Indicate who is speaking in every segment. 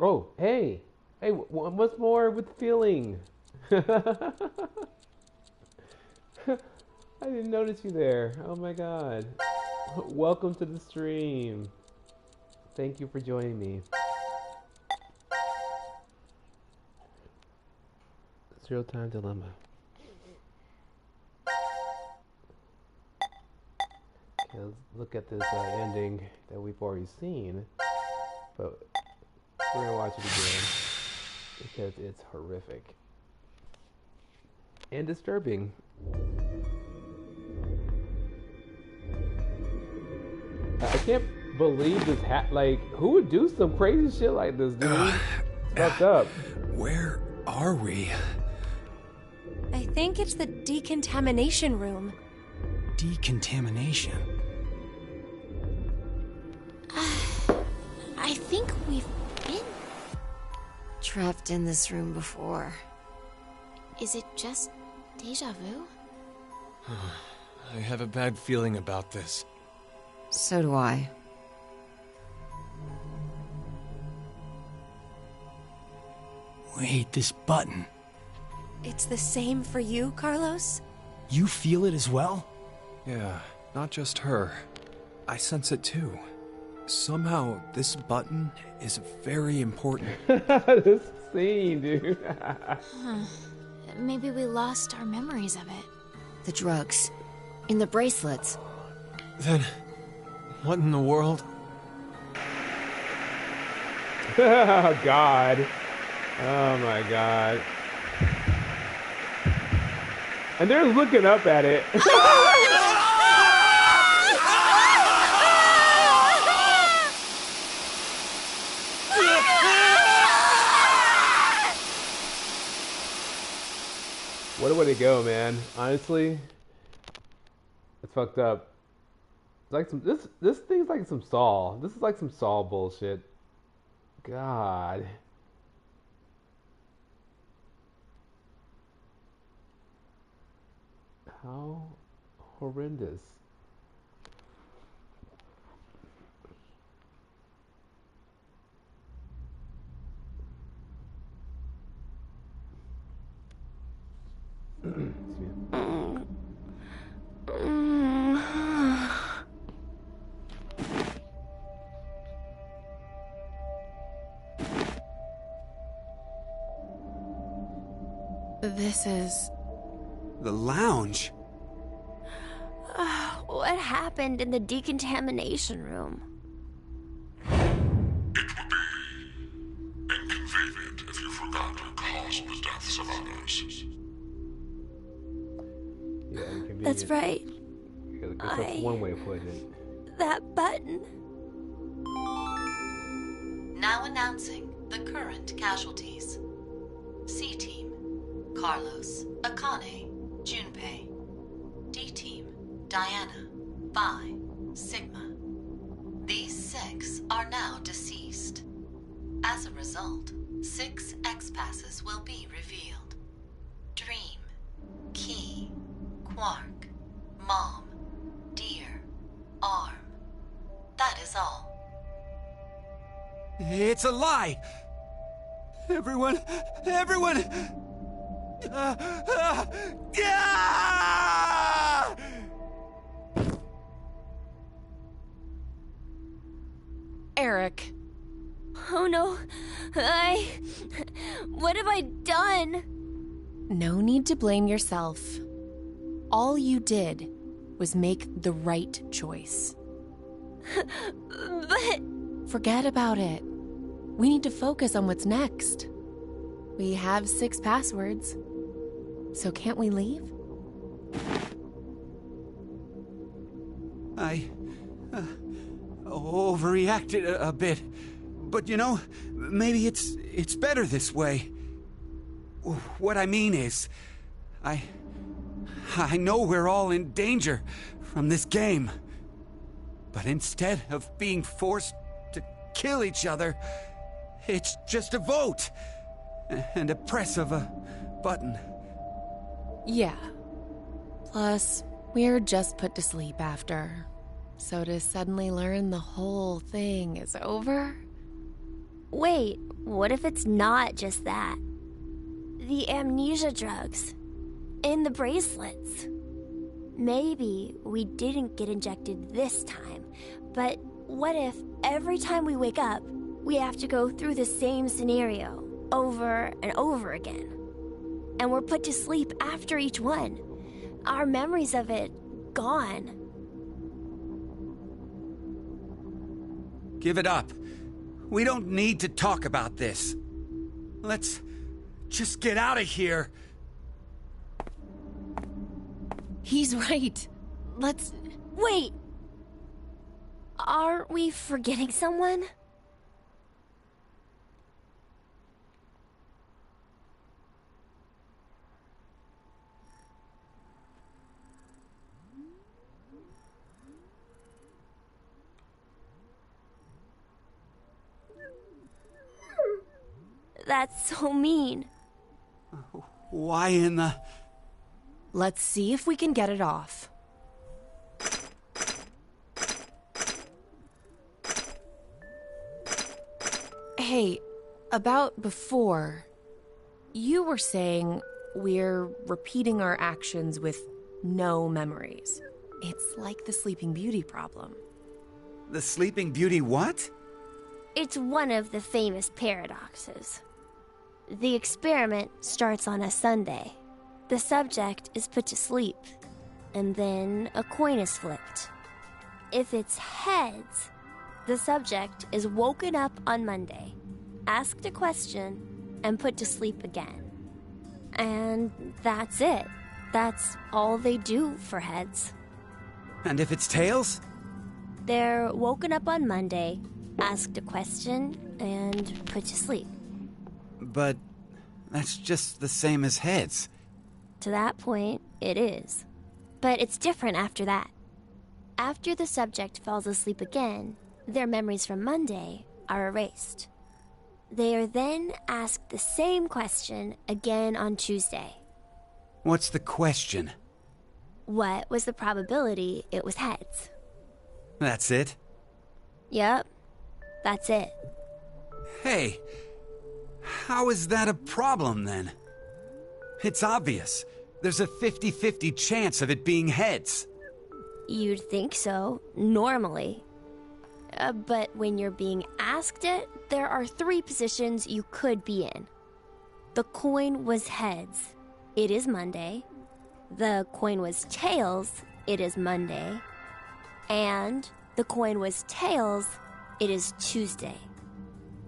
Speaker 1: Oh, hey, hey, what's more with feeling? I didn't notice you there. Oh my god. Welcome to the stream. Thank you for joining me. Zero time dilemma. Okay, let's look at this ending that we've already seen, but we're gonna watch it again because it's horrific and disturbing. I can't believe this. Like, who would do some crazy shit like this, dude? It's fucked up.
Speaker 2: Where are we?
Speaker 3: I think it's the decontamination room.
Speaker 2: Decontamination?
Speaker 3: I think we've been
Speaker 4: trapped in this room before.
Speaker 3: Is it just deja vu?
Speaker 2: I have a bad feeling about this.
Speaker 4: So do I.
Speaker 2: Wait, this button.
Speaker 3: It's the same for you, Carlos?
Speaker 2: You feel it as well? Yeah, not just her. I sense it too. Somehow, this button is very important.
Speaker 1: This scene, dude.
Speaker 3: Maybe we lost our memories of it.
Speaker 4: The drugs. In the bracelets.
Speaker 2: Then, what in the world?
Speaker 1: Oh, God. Oh, my God. And they're looking up at it. What a way to go, man. Honestly, it's fucked up. It's like some this thing's like some Saw. This is like some Saw bullshit. God. How horrendous.
Speaker 3: This is...
Speaker 2: The lounge?
Speaker 3: What happened in the decontamination room?
Speaker 5: It would be inconvenient if you forgot to cause the deaths of others.
Speaker 1: Yeah, inconvenient.
Speaker 3: That's right.
Speaker 1: That's one way of putting it.
Speaker 3: That button.
Speaker 6: Now announcing the current casualties. C-Team, Carlos, Akane, Junpei. D-Team, Diana, Vi, Sigma. These 6 are now deceased. As a result, 6 X-Passes will be revealed. Dream, Key, Quark, Mom, Deer, Arm. That is all.
Speaker 2: It's a lie! Everyone! Yeah!
Speaker 3: Eric. Oh no. What have I done? No need to blame yourself. All you did was make the right choice. But... Forget about it. We need to focus on what's next. We have 6 passwords. So can't we leave?
Speaker 7: I overreacted a bit. But you know, maybe it's better this way. What I mean is, I know we're all in danger from this game. But instead of being forced to kill each other, it's just a vote and a press of a button.
Speaker 3: Yeah. Plus, we're just put to sleep after. So to suddenly learn the whole thing is over? Wait,
Speaker 8: What if it's not just that? The amnesia drugs. In the bracelets. Maybe we didn't get injected this time, but what if every time we wake up, we have to go through the same scenario over and over again? And we're put to sleep after each one. Our memories of it gone.
Speaker 7: Give it up. We don't need to talk about this. Let's just get out of here.
Speaker 3: He's right. Let's...
Speaker 8: Wait! Aren't we forgetting someone? That's so mean.
Speaker 7: Why in the...
Speaker 3: Let's see if we can get it off. Hey, about before, you were saying we're repeating our actions with no memories. It's like the Sleeping Beauty problem.
Speaker 7: The Sleeping Beauty what?
Speaker 8: It's one of the famous paradoxes. The experiment starts on a Sunday. The subject is put to sleep, and then a coin is flipped. If it's heads, the subject is woken up on Monday, asked a question, and put to sleep again. And that's it. That's all they do for heads.
Speaker 7: And if it's tails?
Speaker 8: They're woken up on Monday, asked a question, and put to sleep.
Speaker 7: But that's just the same as heads.
Speaker 8: To that point, it is. But it's different after that. After the subject falls asleep again, their memories from Monday are erased. They are then asked the same question again on Tuesday.
Speaker 7: What's the question?
Speaker 8: What was the probability it was heads?
Speaker 7: That's it?
Speaker 8: Yep, that's it.
Speaker 7: Hey, how is that a problem then? It's obvious. There's a 50-50 chance of it being heads.
Speaker 8: You'd think so, normally. But when you're being asked it, there are 3 positions you could be in. The coin was heads. It is Monday. The coin was tails. It is Monday. And the coin was tails. It is Tuesday.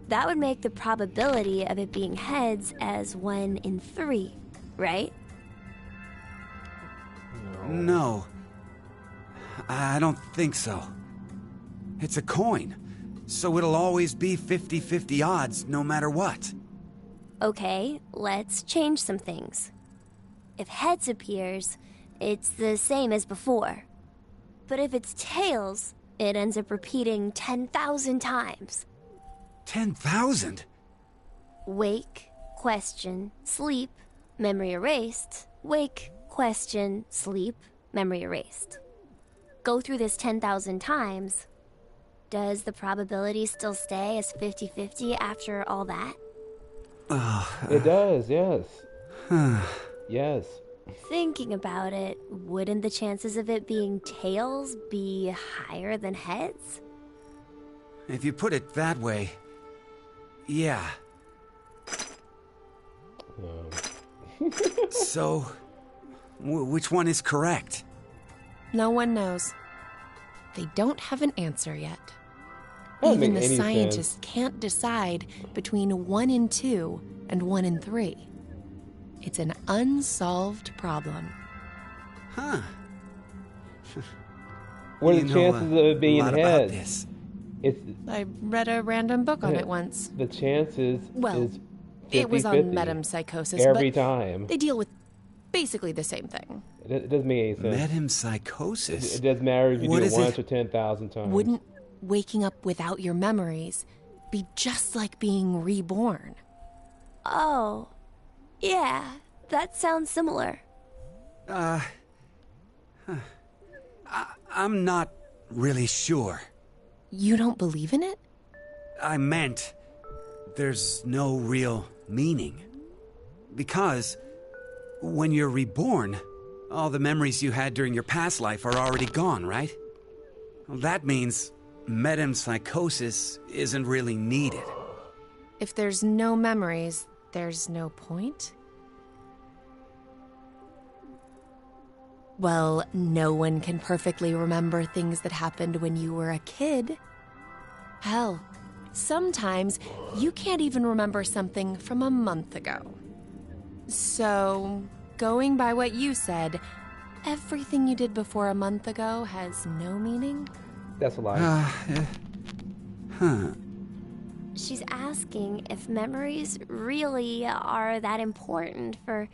Speaker 8: That would make the probability of it being heads as 1 in 3, right?
Speaker 7: No. I don't think so. It's a coin, so it'll always be 50-50 odds no matter what.
Speaker 8: Okay, let's change some things. If heads appears, it's the same as before. But if it's tails, it ends up repeating 10,000 times.
Speaker 7: 10,000?
Speaker 8: Wake, question, sleep, memory erased. Wake, question, sleep, memory erased. Go through this 10,000 times. Does the probability still stay as 50-50 after all that?
Speaker 1: It does, yes. Yes.
Speaker 8: Thinking about it, wouldn't the chances of it being tails be higher than heads?
Speaker 7: If you put it that way, yeah. So, which one is correct?
Speaker 3: No one knows. They don't have an answer yet.
Speaker 1: Doesn't
Speaker 3: Even
Speaker 1: make
Speaker 3: the
Speaker 1: any
Speaker 3: scientists
Speaker 1: sense.
Speaker 3: can't decide between 1 in 2 and 1 in 3. It's an unsolved problem.
Speaker 7: Huh.
Speaker 1: What are
Speaker 7: You
Speaker 1: the
Speaker 7: know
Speaker 1: chances of it being
Speaker 7: a lot about
Speaker 1: heads?
Speaker 7: this.
Speaker 1: It's
Speaker 3: I read a random book on it once.
Speaker 1: the chances
Speaker 3: Well,
Speaker 1: is 50-50
Speaker 3: It was on metempsychosis,
Speaker 1: every
Speaker 3: but
Speaker 1: time.
Speaker 3: they deal with basically the same thing.
Speaker 1: It doesn't make any sense.
Speaker 7: Metempsychosis?
Speaker 1: It doesn't matter if you
Speaker 7: What
Speaker 1: do it
Speaker 7: is
Speaker 1: once
Speaker 7: it?
Speaker 1: or 10,000 times.
Speaker 3: Wouldn't waking up without your memories be just like being reborn?
Speaker 8: Oh, yeah, that sounds similar.
Speaker 7: I'm not really sure.
Speaker 3: You don't believe in it?
Speaker 7: I meant, there's no real meaning. Because when you're reborn, all the memories you had during your past life are already gone, right? Well, that means metempsychosis isn't really needed.
Speaker 3: If there's no memories, there's no point? Well, no one can perfectly remember things that happened when you were a kid. Hell, sometimes you can't even remember something from a month ago. So, going by what you said, everything you did before a month ago has no meaning?
Speaker 1: That's a lie.
Speaker 8: She's asking if memories really are that important for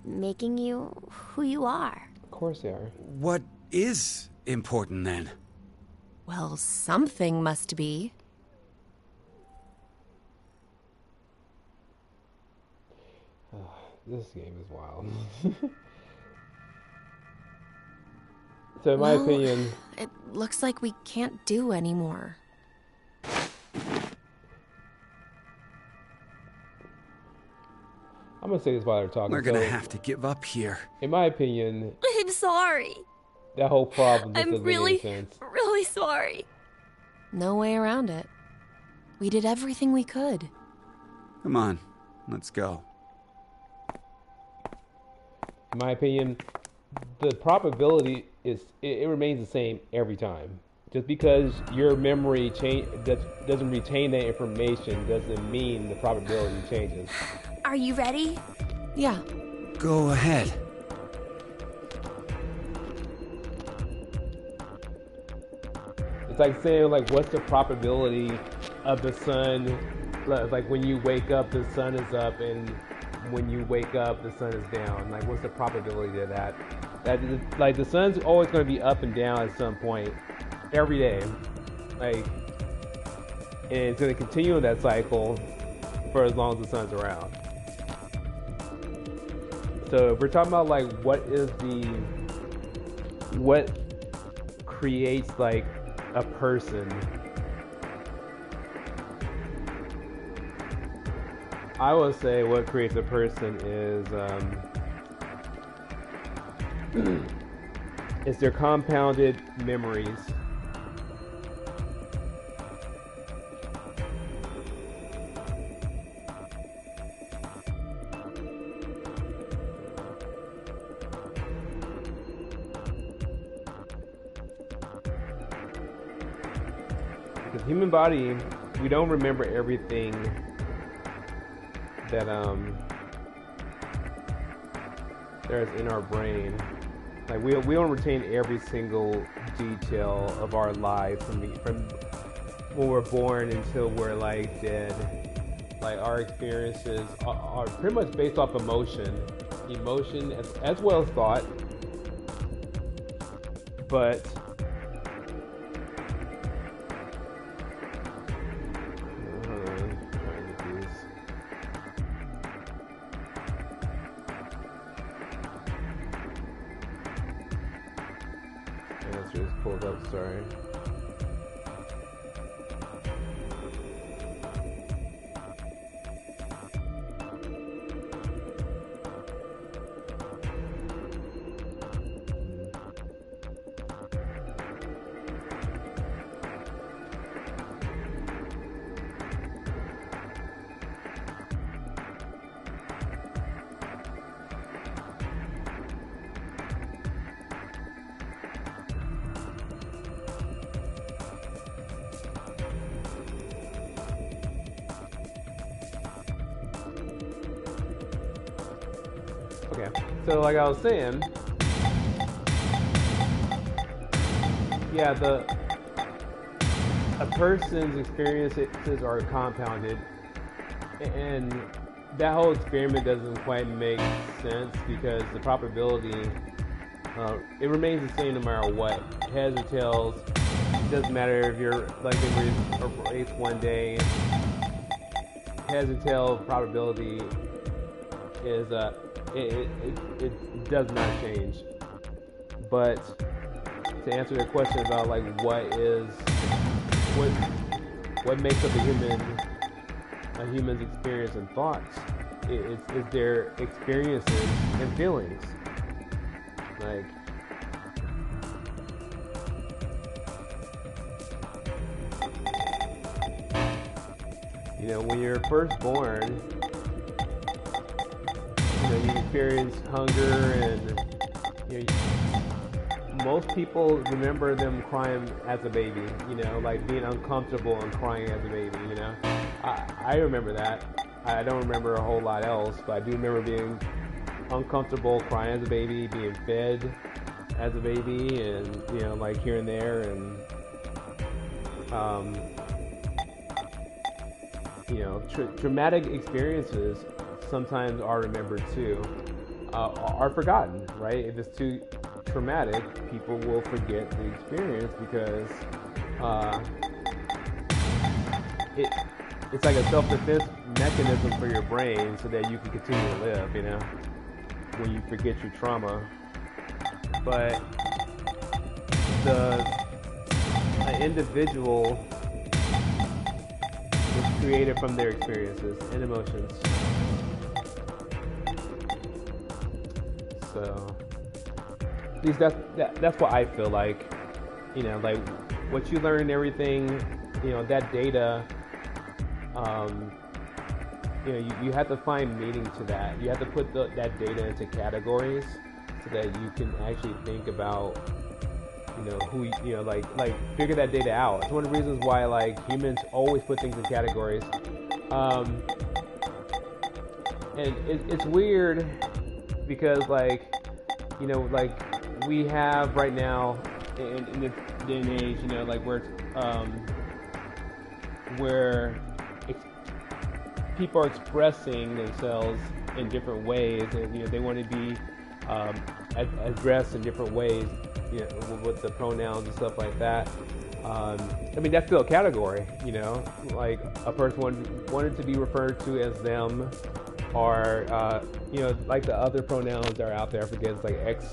Speaker 8: making you who you are.
Speaker 1: Of course they are.
Speaker 7: What is important then?
Speaker 3: Well, something must be.
Speaker 1: This game is wild. So in my opinion...
Speaker 3: It looks like we can't do anymore.
Speaker 1: I'm gonna say this while they're talking.
Speaker 7: We're gonna have to give up here.
Speaker 1: In my opinion...
Speaker 8: I'm sorry.
Speaker 1: That whole problem just
Speaker 8: I'm
Speaker 1: doesn't
Speaker 8: really,
Speaker 1: make any sense.
Speaker 8: really sorry.
Speaker 3: No way around it. We did everything we could.
Speaker 7: Come on, let's go.
Speaker 1: In my opinion, the probability is it remains the same every time. Just because your memory doesn't retain that information doesn't mean the probability changes.
Speaker 8: Are you ready?
Speaker 3: Yeah.
Speaker 7: Go ahead.
Speaker 1: It's like saying, like, what's the probability of the sun? Like, when you wake up, the sun is up, and when you wake up, the sun is down. Like, what's the probability of that? Like, the sun's always going to be up and down at some point, every day. Like, and it's going to continue in that cycle for as long as the sun's around. So if we're talking about, like, what creates, like, a person, I would say what creates a person is it's their compounded memories. Because human body, we don't remember everything that there's in our brain. Like we don't retain every single detail of our lives from when we're born until we're like dead. Like our experiences are pretty much based off emotion as well as thought. But pulled up, sorry. Okay, so like I was saying, yeah, a person's experiences are compounded, and that whole experiment doesn't quite make sense because the probability, it remains the same no matter what. Heads or tails, it doesn't matter if you're like erased one day. Heads or tails probability is it does not change. But to answer the question about like what makes up a human a human's experience and thoughts. It's their experiences and feelings. Like, you know, when you're first born, you know, you experience hunger, and you know, most people remember them crying as a baby, you know, like being uncomfortable and crying as a baby, you know. I remember that. I don't remember a whole lot else, but I do remember being uncomfortable, crying as a baby, being fed as a baby, and, you know, like here and there, and you know, traumatic experiences sometimes are remembered too, are forgotten, right? If it's too traumatic, people will forget the experience because it's like a self-defense mechanism for your brain so that you can continue to live, you know, when you forget your trauma. But an individual is created from their experiences and emotions. So at least that's what I feel like. You know, like what you learn and everything, you know, that data, you know, you have to find meaning to that. You have to put that data into categories so that you can actually think about, you know, who, you know, like figure that data out. It's one of the reasons why, like, humans always put things in categories. And it's weird because, like, you know, like we have right now in this day and age, you know, like where people are expressing themselves in different ways, and, you know, they want to be addressed in different ways, you know, with the pronouns and stuff like that. I mean, that's still a category, you know, like a person wanted to be referred to as them, or you know, like the other pronouns that are out there, I forget, it's like X,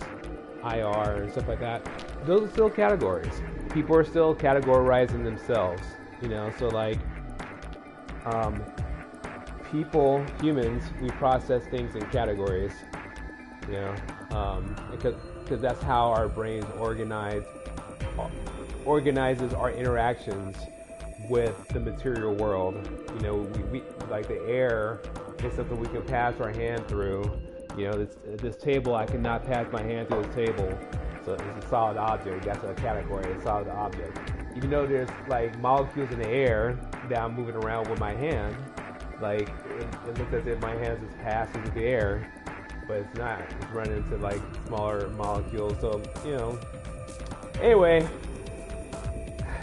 Speaker 1: IR and stuff like that. Those are still categories. People are still categorizing themselves, you know. So like, humans, we process things in categories, you know, because that's how our brains organizes our interactions with the material world. You know, we like the air is something we can pass our hand through. You know, this table, I cannot pass my hand through this table. So it's a solid object. That's a category, a solid object. Even though there's like molecules in the air that I'm moving around with my hand, like it looks as if my hand is passing through the air, but it's not. It's running into like smaller molecules. So, you know. Anyway,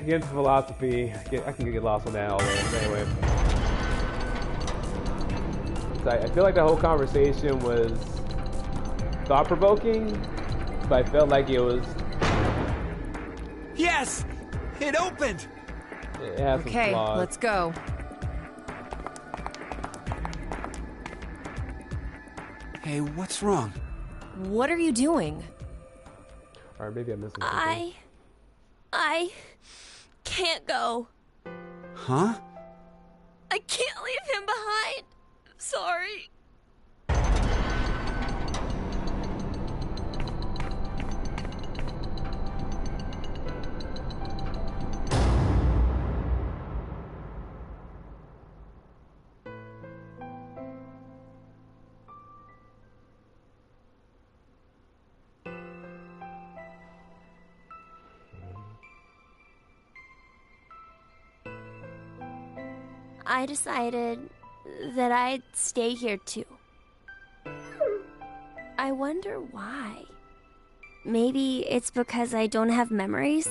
Speaker 1: get into philosophy. I can get lost on that all day. But anyway. I feel like the whole conversation was thought-provoking, but I felt like it was...
Speaker 7: Yes! It opened!
Speaker 1: It has some
Speaker 3: Okay,
Speaker 1: flaws.
Speaker 3: let's go.
Speaker 7: Hey, what's wrong?
Speaker 3: What are you doing?
Speaker 1: Or maybe I'm missing something.
Speaker 8: I can't go.
Speaker 7: Huh?
Speaker 8: I can't leave him behind. Sorry. I decided that I'd stay here too. I wonder why. Maybe it's because I don't have memories?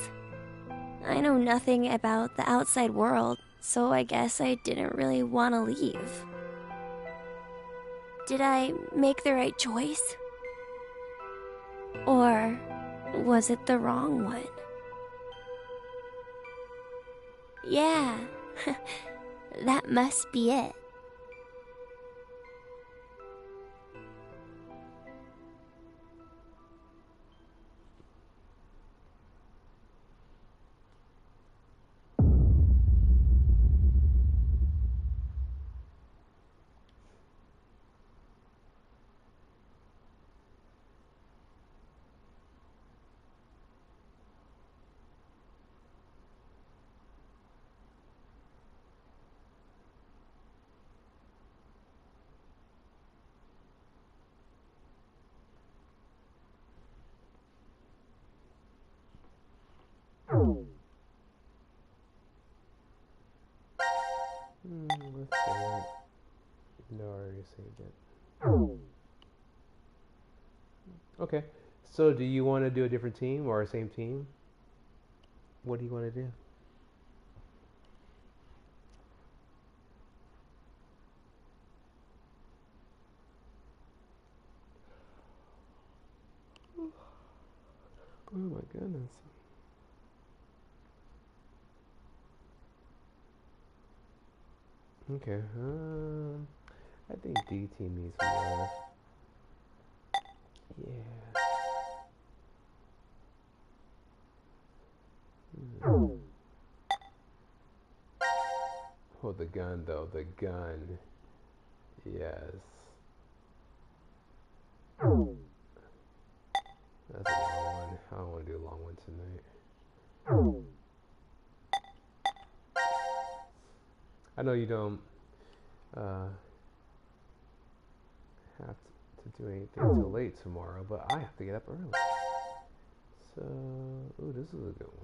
Speaker 8: I know nothing about the outside world, so I guess I didn't really want to leave. Did I make the right choice? Or was it the wrong one? Yeah, that must be it.
Speaker 1: save. No, I already saved it. Okay. So, do you want to do a different team or a same team? What do you want to do? Oh my goodness. Okay, I think D team needs more. Yeah. Oh, the gun though, the gun. Yes. That's a long one. I don't want to do a long one tonight. I know you don't have to do anything till late tomorrow, but I have to get up early. So, ooh, this is a good one.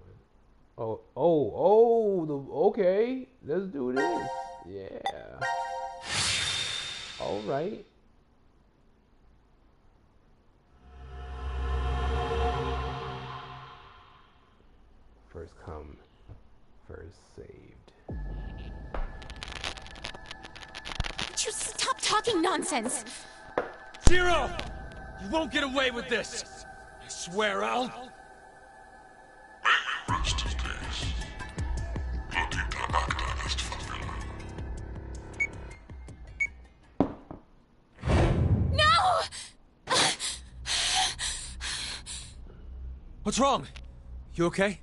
Speaker 1: Okay. Let's do this. Yeah. All right. First come, first saved.
Speaker 3: Would you stop talking nonsense?
Speaker 9: Zero! You won't get away with this! I swear I'll...
Speaker 5: May we rest in peace. Latita acta est favilla.
Speaker 3: No!
Speaker 2: What's wrong? You okay?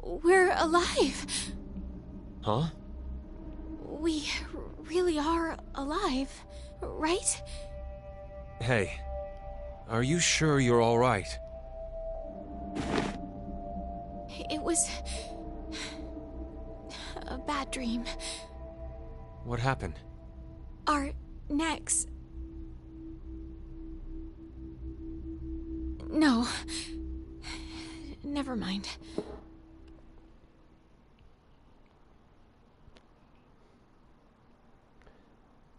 Speaker 3: We're alive.
Speaker 2: Huh?
Speaker 3: We really are alive, right?
Speaker 2: Hey, are you sure you're all right?
Speaker 3: It was a bad dream.
Speaker 2: What happened?
Speaker 3: Our necks. No. Never mind.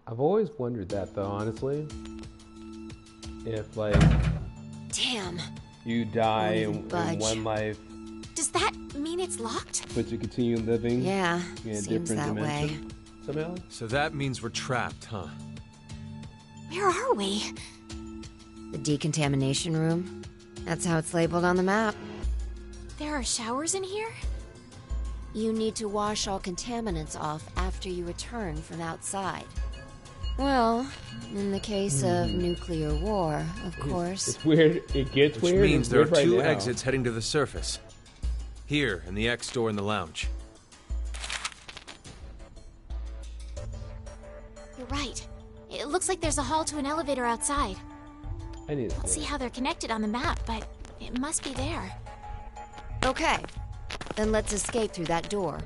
Speaker 1: I've always wondered that though, honestly. If like
Speaker 4: Damn.
Speaker 1: you die
Speaker 4: Won't even
Speaker 1: in
Speaker 4: budge.
Speaker 1: one life,
Speaker 3: Does that mean it's locked?
Speaker 1: but you continue living
Speaker 4: Yeah,
Speaker 1: in a
Speaker 4: seems
Speaker 1: different
Speaker 4: that way.
Speaker 1: dimension somehow.
Speaker 2: So that means we're trapped, huh?
Speaker 3: Where are we?
Speaker 4: The decontamination room. That's how it's labeled on the map.
Speaker 3: There are showers in here?
Speaker 4: You need to wash all contaminants off after you return from outside. Well, in the case of nuclear war, of course.
Speaker 1: It's weird. It gets
Speaker 2: Which
Speaker 1: weird.
Speaker 2: means
Speaker 1: It's
Speaker 2: there are
Speaker 1: weird right
Speaker 2: two
Speaker 1: now.
Speaker 2: exits heading to the surface. Here, and the X door in the lounge.
Speaker 3: You're right. It looks like there's a hall to an elevator outside.
Speaker 1: I need to
Speaker 3: Don't see how they're connected on the map, but it must be there.
Speaker 4: Okay, then let's escape through that door.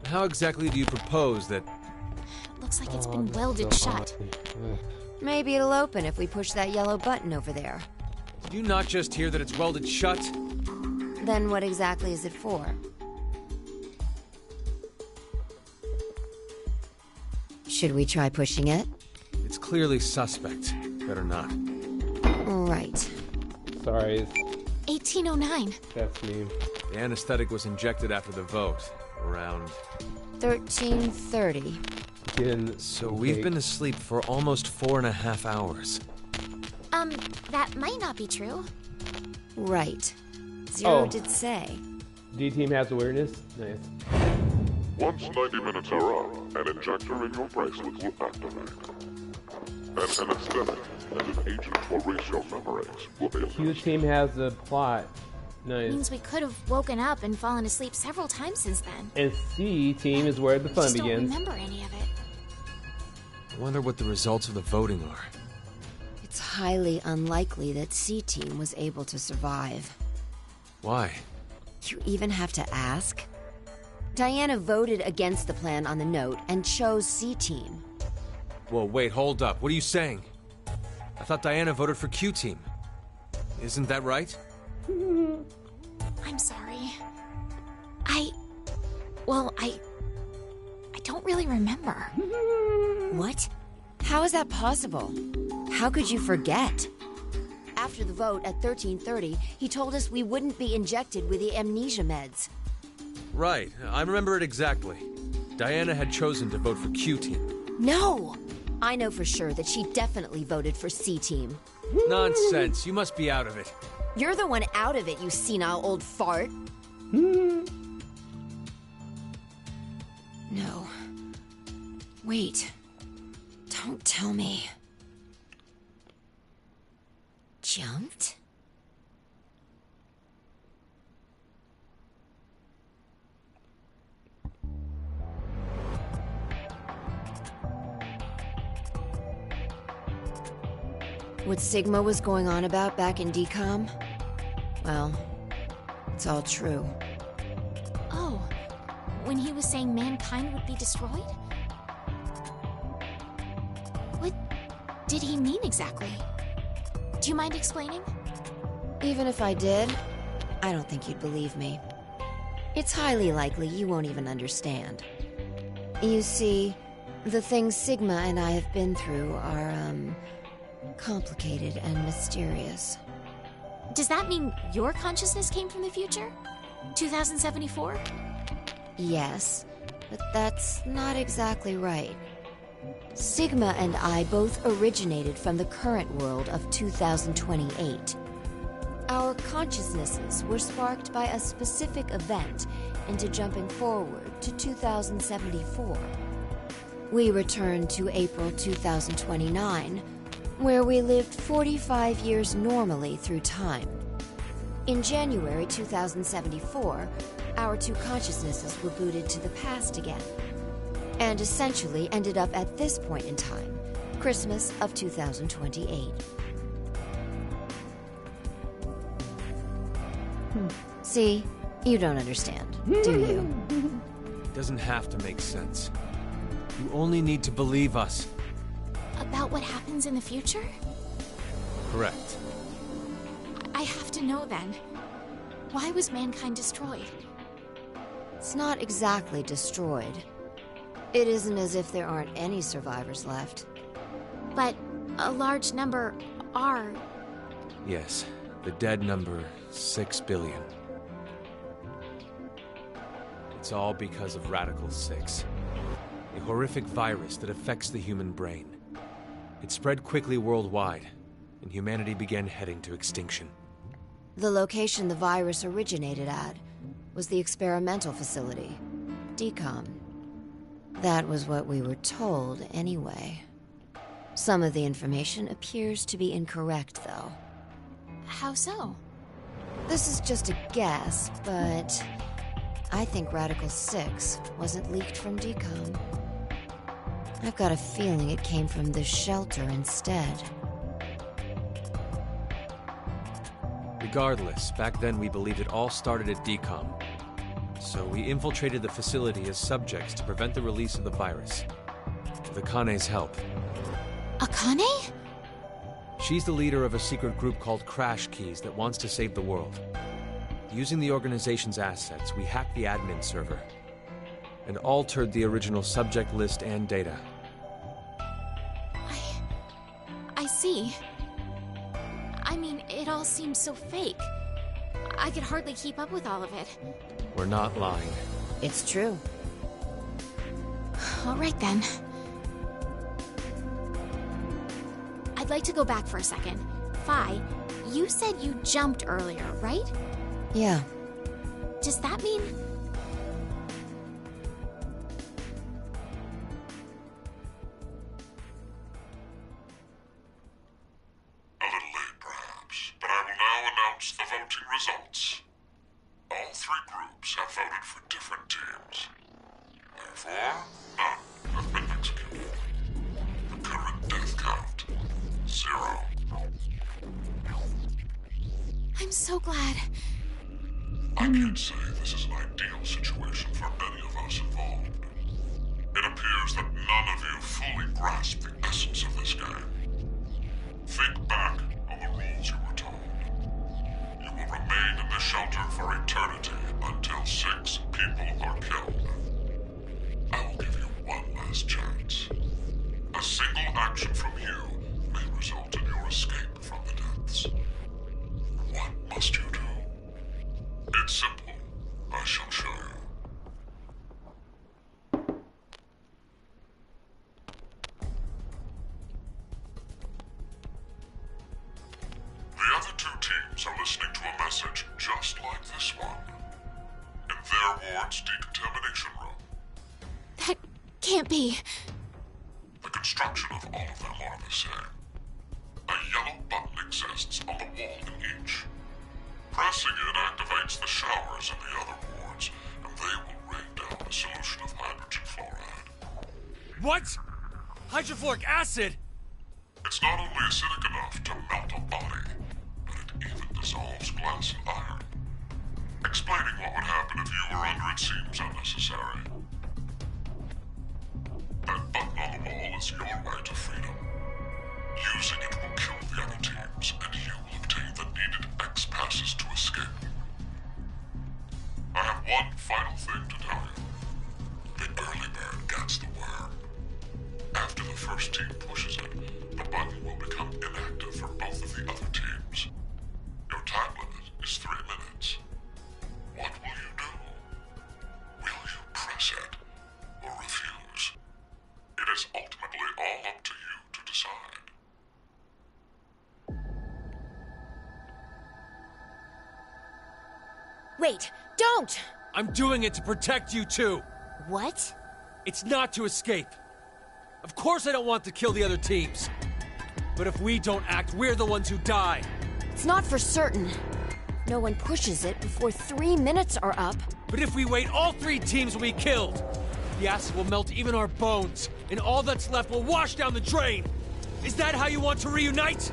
Speaker 2: How exactly do you propose that...
Speaker 3: Looks like it's
Speaker 1: Oh,
Speaker 3: been
Speaker 1: this is
Speaker 3: welded
Speaker 1: so
Speaker 3: shut.
Speaker 1: hot. Ugh.
Speaker 4: Maybe it'll open if we push that yellow button over there.
Speaker 2: Did you not just hear that it's welded shut?
Speaker 4: Then what exactly is it for? Should we try pushing it?
Speaker 2: It's clearly suspect. Better not.
Speaker 4: Right.
Speaker 1: Sorry,
Speaker 3: 1809.
Speaker 1: that's me.
Speaker 2: The anesthetic was injected after the vote. Around...
Speaker 4: 1330.
Speaker 1: Getting
Speaker 2: So we've been asleep for almost 4.5 hours.
Speaker 3: That might not be true.
Speaker 4: Right. Zero
Speaker 1: Oh.
Speaker 4: did say.
Speaker 1: D team has awareness. Nice.
Speaker 5: Once 90 minutes are up, an injector in your bracelet will activate. An anesthetic and an agent to erase your memories will be
Speaker 1: Q
Speaker 5: administered.
Speaker 1: team has the plot. Nice.
Speaker 3: Means we could have woken up and fallen asleep several times since then.
Speaker 1: And C team is where the
Speaker 3: I
Speaker 1: fun
Speaker 3: just don't
Speaker 1: begins.
Speaker 3: remember any of it.
Speaker 2: I wonder what the results of the voting are.
Speaker 4: It's highly unlikely that C Team was able to survive.
Speaker 2: Why?
Speaker 4: You even have to ask? Diana voted against the plan on the note and chose C Team.
Speaker 2: Whoa, wait, hold up. What are you saying? I thought Diana voted for Q Team. Isn't that right?
Speaker 3: I'm sorry. I
Speaker 10: don't really remember.
Speaker 4: What? How is that possible? How could you forget? After the vote at 13:30, he told us we wouldn't be injected with the amnesia meds.
Speaker 2: Right, I remember it exactly. Diana had chosen to vote for Q Team.
Speaker 4: No! I know for sure that she definitely voted for C Team.
Speaker 2: Nonsense, you must be out of it.
Speaker 4: You're the one out of it, you senile old fart. No. Wait. Don't tell me. Jumped? What Sigma was going on about back in DCOM? Well, it's all true.
Speaker 10: Oh, when he was saying mankind would be destroyed? What did he mean exactly? Do you mind explaining?
Speaker 4: Even if I did, I don't think you'd believe me. It's highly likely you won't even understand. You see, the things Sigma and I have been through are, complicated and mysterious.
Speaker 10: Does that mean your consciousness came from the future? 2074?
Speaker 4: Yes, but that's not exactly right. Sigma and I both originated from the current world of 2028. Our consciousnesses were sparked by a specific event into jumping forward to 2074. We returned to April 2029, where we lived 45 years normally through time. In January 2074, our two consciousnesses were booted to the past again, and essentially ended up at this point in time, Christmas of 2028. See, you don't understand, do you?
Speaker 2: It doesn't have to make sense. You only need to believe us.
Speaker 10: About what happens in the future?
Speaker 2: Correct.
Speaker 10: I have to know then. Why was mankind destroyed?
Speaker 4: It's not exactly destroyed. It isn't as if there aren't any survivors left.
Speaker 10: But a large number are...
Speaker 2: Yes, the dead number 6 billion. It's all because of Radical 6, a horrific virus that affects the human brain. It spread quickly worldwide, and humanity began heading to extinction.
Speaker 4: The location the virus originated at was the experimental facility, DCOM. That was what we were told, anyway. Some of the information appears to be incorrect, though.
Speaker 10: How so?
Speaker 4: This is just a guess, but I think Radical 6 wasn't leaked from DCOM. I've got a feeling it came from this shelter instead.
Speaker 2: Regardless, back then we believed it all started at DCOM. So we infiltrated the facility as subjects to prevent the release of the virus. With Akane's help.
Speaker 10: Akane?
Speaker 2: She's the leader of a secret group called Crash Keys that wants to save the world. Using the organization's assets, we hacked the admin server and altered the original subject list and data.
Speaker 10: I see. I mean, it all seems so fake. I could hardly keep up with all of it.
Speaker 2: We're not lying.
Speaker 4: It's true.
Speaker 10: All right, then. I'd like to go back for a second. Phi, you said you jumped earlier, right?
Speaker 4: Yeah.
Speaker 10: Does that mean...
Speaker 5: A little late, perhaps, but I will now announce the voting results. All three groups have voted for different teams. Therefore, none have been executed. The current death count, 0.
Speaker 10: I'm so glad.
Speaker 5: I can't say this is an ideal situation for any of us involved. It appears that none of you fully grasp the essence of this game. Think back on the rules you were told. You will remain in the shelter for eternity until 6 people are killed. I will give you this chance. A single action from you may result in your escape from the depths. What must you do? It's simple. I shall show you. The other two teams are listening to a message just like this one. In their ward's decontamination room.
Speaker 10: That can't be.
Speaker 5: The construction of all of them are the same. A yellow button exists on the wall in each. Pressing it activates the showers in the other wards, and they will rain down a solution of hydrogen fluoride.
Speaker 9: What? Hydrofluoric acid?
Speaker 5: It's not only acidic enough to melt a body, but it even dissolves glass and iron. Explaining what would happen if you were under it seems unnecessary. That button on the wall is your way to freedom. Using it will kill the other teams, and you will obtain the needed X passes to escape. I have one final thing to tell you. The early bird gets the worm. After the first team pushes it, the button will become inactive for both of the other teams. Your time limit is 3 minutes. What will you do? Will you press it or refuse? It is ultimately all up to you to decide.
Speaker 8: Wait, don't!
Speaker 9: I'm doing it to protect you too.
Speaker 8: What?
Speaker 9: It's not to escape. Of course I don't want to kill the other teams. But if we don't act, we're the ones who die.
Speaker 8: It's not for certain. No one pushes it before 3 minutes are up.
Speaker 9: But if we wait, all 3 teams will be killed. The acid will melt even our bones, and all that's left will wash down the drain. Is that how you want to reunite?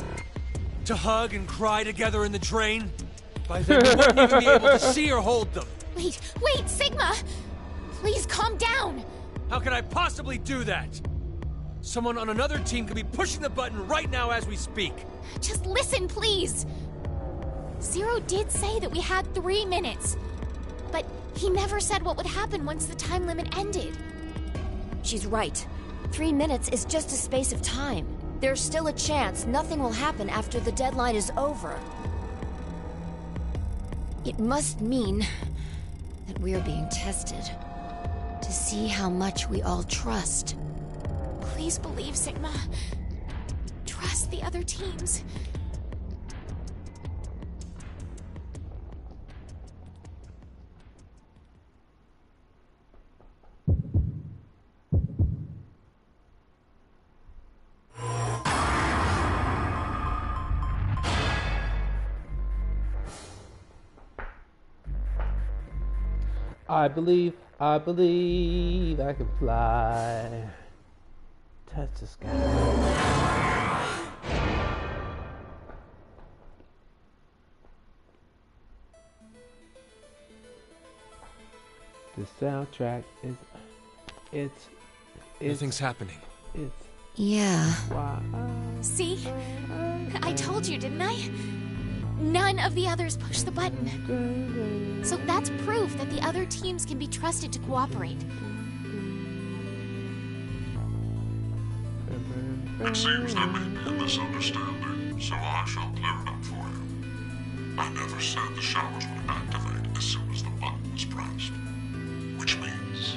Speaker 9: To hug and cry together in the drain? By then we wouldn't even be able to see or hold them.
Speaker 10: Wait, Sigma! Please calm down!
Speaker 9: How can I possibly do that? Someone on another team could be pushing the button right now as we speak.
Speaker 10: Just listen, please! Zero did say that we had 3 minutes. But he never said what would happen once the time limit ended.
Speaker 8: She's right. 3 minutes is just a space of time. There's still a chance nothing will happen after the deadline is over. It must mean that we're being tested. To see how much we all trust.
Speaker 10: Please believe, Sigma. Trust the other teams.
Speaker 1: I believe I can fly. Touch the sky. The soundtrack is
Speaker 2: Nothing's happening.
Speaker 4: Yeah.
Speaker 1: Wow.
Speaker 10: See? I told you, didn't I? None of the others pushed the button. So that's proof that the other teams can be trusted to cooperate.
Speaker 5: It seems there may be a misunderstanding, so I shall clear it up for you. I never said the showers would activate as soon as the button was pressed. Which means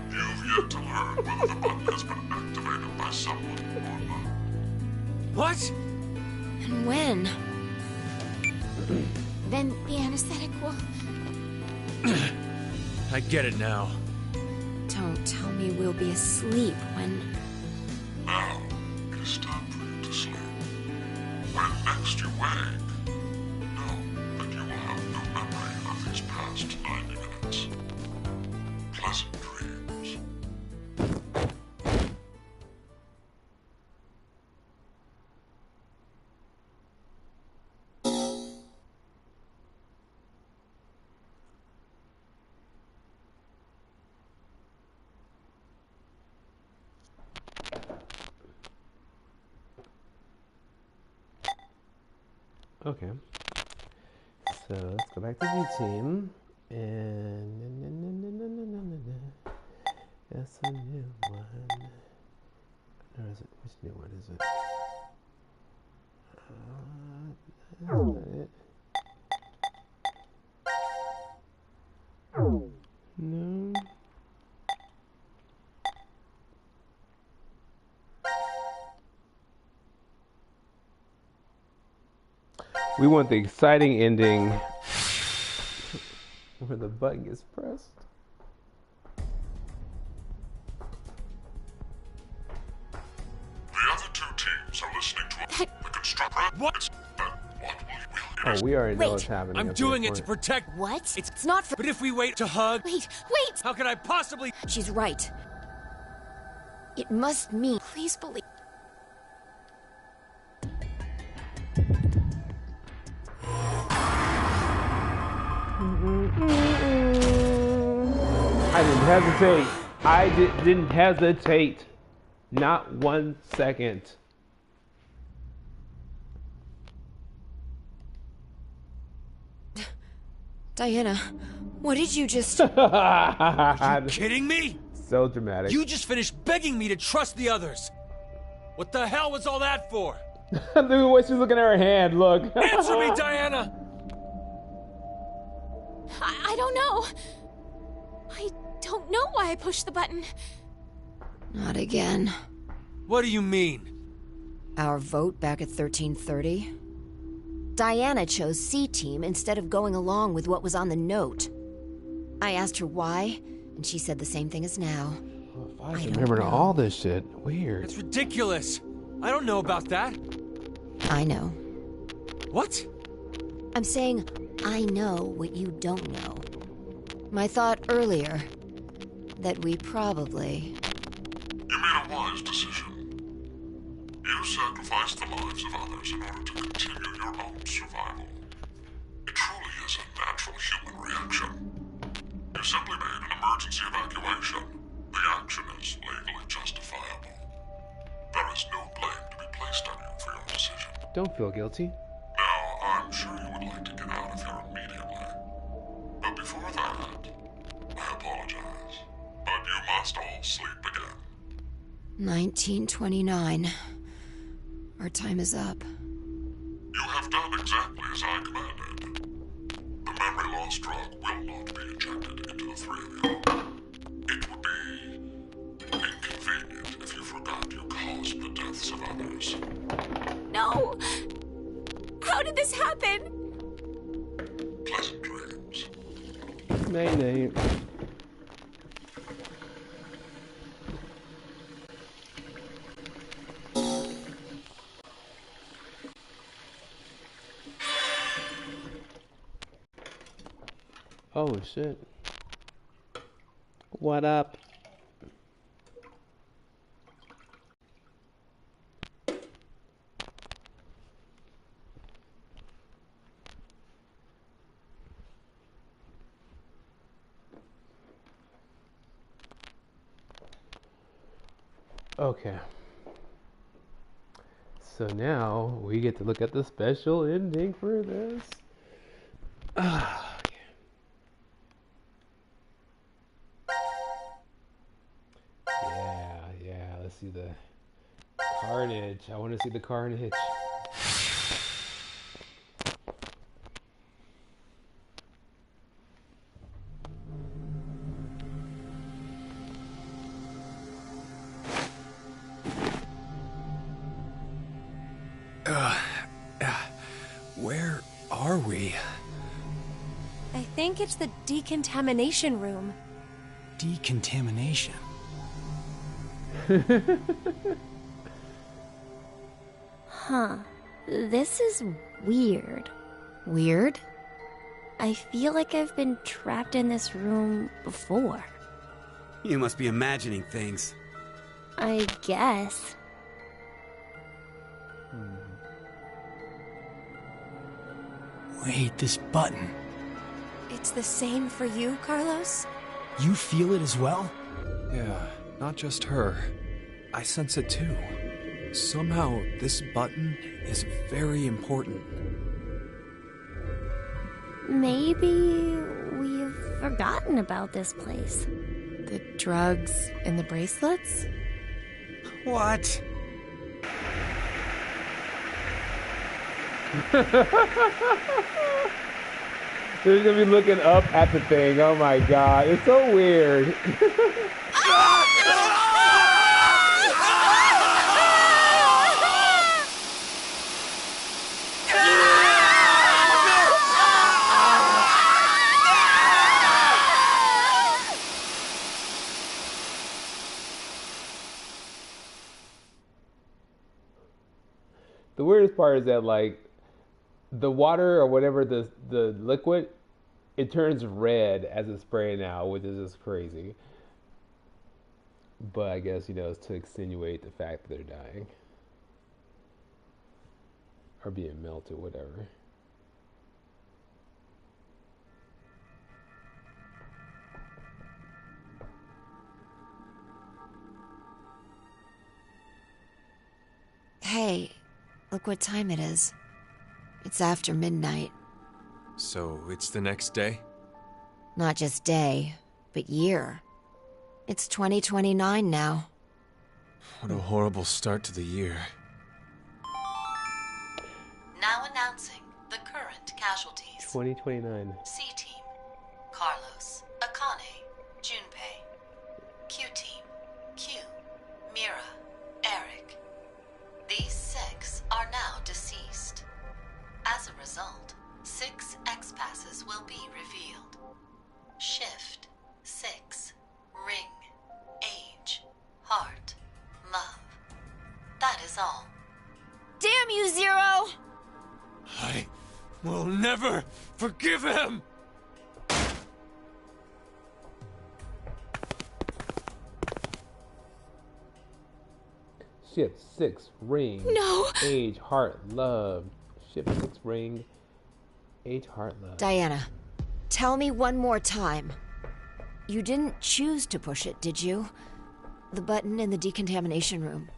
Speaker 5: you've yet to learn whether the button has been activated by someone or not.
Speaker 9: What?
Speaker 10: And when? Then the anesthetic will...
Speaker 2: I get it now.
Speaker 8: Don't tell me we'll be asleep when...
Speaker 5: Now, it is time for you to sleep. When next you wake, know that you will have no memory of these past 90 minutes. Pleasant dreams.
Speaker 1: Okay. So let's go back to V team That's a new one. Or is it? Which new one is it? That's not it. No. We want the exciting ending where the button gets pressed.
Speaker 5: The other two teams are listening to the construction.
Speaker 9: What?
Speaker 1: Oh, we already know
Speaker 8: Wait.
Speaker 1: what's happening.
Speaker 9: I'm
Speaker 1: at
Speaker 9: doing
Speaker 1: this
Speaker 9: it to
Speaker 1: point.
Speaker 9: protect.
Speaker 8: What? It's not for.
Speaker 9: But if we wait to hug,
Speaker 10: Wait.
Speaker 9: how could I possibly?
Speaker 4: She's right. It must mean.
Speaker 10: Please believe.
Speaker 1: I didn't hesitate. Didn't hesitate. Not 1 second.
Speaker 4: Diana, what did you just...
Speaker 9: Are you kidding me?
Speaker 1: So dramatic.
Speaker 9: You just finished begging me to trust the others. What the hell was all that for?
Speaker 1: Look at the way she's looking at her hand. Look.
Speaker 9: Answer me, Diana!
Speaker 10: I don't know. I don't know why I pushed the button.
Speaker 4: Not again.
Speaker 9: What do you mean?
Speaker 4: Our vote back at 1330? Diana chose C-Team instead of going along with what was on the note. I asked her why, and she said the same thing as now.
Speaker 1: I remember all this shit. Weird.
Speaker 9: It's ridiculous. I don't know about that.
Speaker 4: I know.
Speaker 9: What?
Speaker 4: I'm saying I know what you don't know. My thought earlier, that we probably...
Speaker 5: You made a wise decision. You sacrificed the lives of others in order to continue your own survival. It truly is a natural human reaction. You simply made an emergency evacuation. The action is legally justifiable. There is no blame to be placed on you for your decision.
Speaker 1: Don't feel guilty.
Speaker 5: Now, I'm sure you would like to get out of here immediately. But before that, I apologize. But you must all sleep again.
Speaker 4: 1929. Our time is up.
Speaker 5: You have done exactly as I commanded. The memory loss drug will not be injected into the three of you. It would be inconvenient if you forgot you caused the deaths of others.
Speaker 10: No! How did this happen?
Speaker 5: Pleasant dreams.
Speaker 1: Nay. Oh shit. What up? Okay. So now we get to look at the special ending for this. Yeah, let's see the carnage. I want to see the carnage.
Speaker 7: Where are we?
Speaker 3: I think it's the decontamination room.
Speaker 7: Decontamination.
Speaker 8: Huh. This is weird.
Speaker 4: Weird?
Speaker 8: I feel like I've been trapped in this room before.
Speaker 7: You must be imagining things.
Speaker 8: I guess.
Speaker 11: Wait, this button.
Speaker 3: It's the same for you, Carlos?
Speaker 11: You feel it as well?
Speaker 2: Yeah, not just her. I sense it too. Somehow, this button is very important.
Speaker 8: Maybe we've forgotten about this place.
Speaker 3: The drugs in the bracelets?
Speaker 7: What?
Speaker 1: They're gonna be looking up at the thing. Oh my god, it's so weird. The weirdest part is that, like, the water or whatever the liquid, it turns red as it's spraying out, which is just crazy. But I guess, you know, it's to extenuate the fact that they're dying or being melted, whatever.
Speaker 4: Hey, look what time it is. It's after midnight.
Speaker 2: So, it's the next day?
Speaker 4: Not just day, but year. It's 2029 now.
Speaker 2: What a horrible start to the year.
Speaker 6: Now announcing the current casualties.
Speaker 1: 2029.
Speaker 6: C-Team, Carlos, Akane, Junpei. Q-Team, Q, Mira, Eric. These 6 are now deceased. As a result, 6 X-Passes will be revealed. Shift, 6, Ring, Age, Heart, Love. That is all.
Speaker 8: Damn you, Zero!
Speaker 9: I will never forgive him!
Speaker 1: Shift 6, ring.
Speaker 10: No.
Speaker 1: Age, heart, love. Shift 6, ring. Age, heart, love.
Speaker 4: Diana, tell me one more time. You didn't choose to push it, did you? The button in the decontamination room.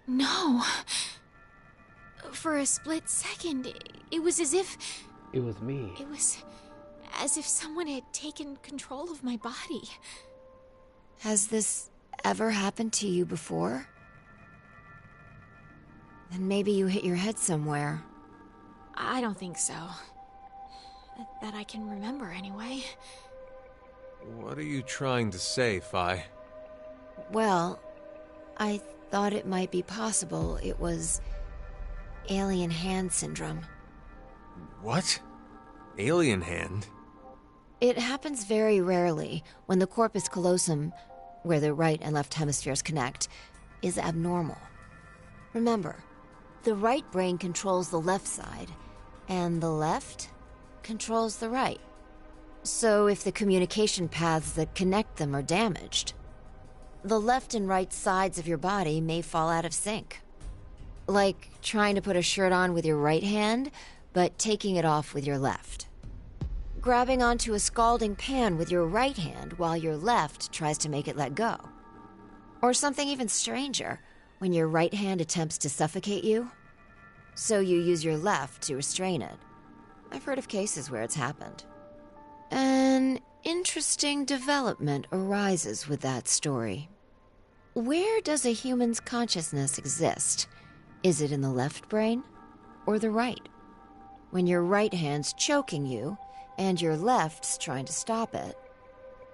Speaker 10: No. For a split second, it was as if...
Speaker 1: It was me.
Speaker 10: It was as if someone had taken control of my body.
Speaker 4: Has this ever happened to you before? Then maybe you hit your head somewhere.
Speaker 10: I don't think so. That I can remember, anyway.
Speaker 2: What are you trying to say, Phi?
Speaker 4: Well, I thought it might be possible it was alien hand syndrome.
Speaker 2: What? Alien hand?
Speaker 4: It happens very rarely when the corpus callosum, where the right and left hemispheres connect, is abnormal. Remember, the right brain controls the left side, and the left controls the right. So if the communication paths that connect them are damaged, the left and right sides of your body may fall out of sync. Like trying to put a shirt on with your right hand, but taking it off with your left. Grabbing onto a scalding pan with your right hand while your left tries to make it let go. Or something even stranger, when your right hand attempts to suffocate you, so you use your left to restrain it. I've heard of cases where it's happened. An interesting development arises with that story. Where does a human's consciousness exist? Is it in the left brain or the right? When your right hand's choking you and your left's trying to stop it,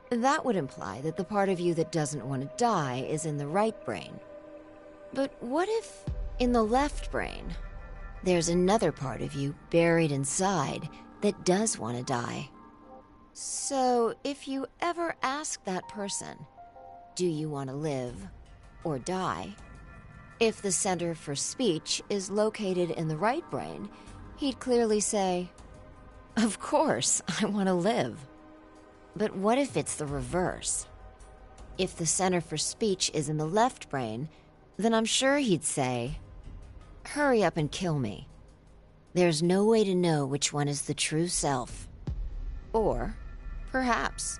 Speaker 4: that would imply that the part of you that doesn't want to die is in the right brain. But what if, in the left brain, there's another part of you buried inside that does want to die? So, if you ever ask that person, do you want to live or die? If the center for speech is located in the right brain, he'd clearly say, of course, I want to live. But what if it's the reverse? If the center for speech is in the left brain, then I'm sure he'd say, hurry up and kill me. There's no way to know which one is the true self. Or, perhaps,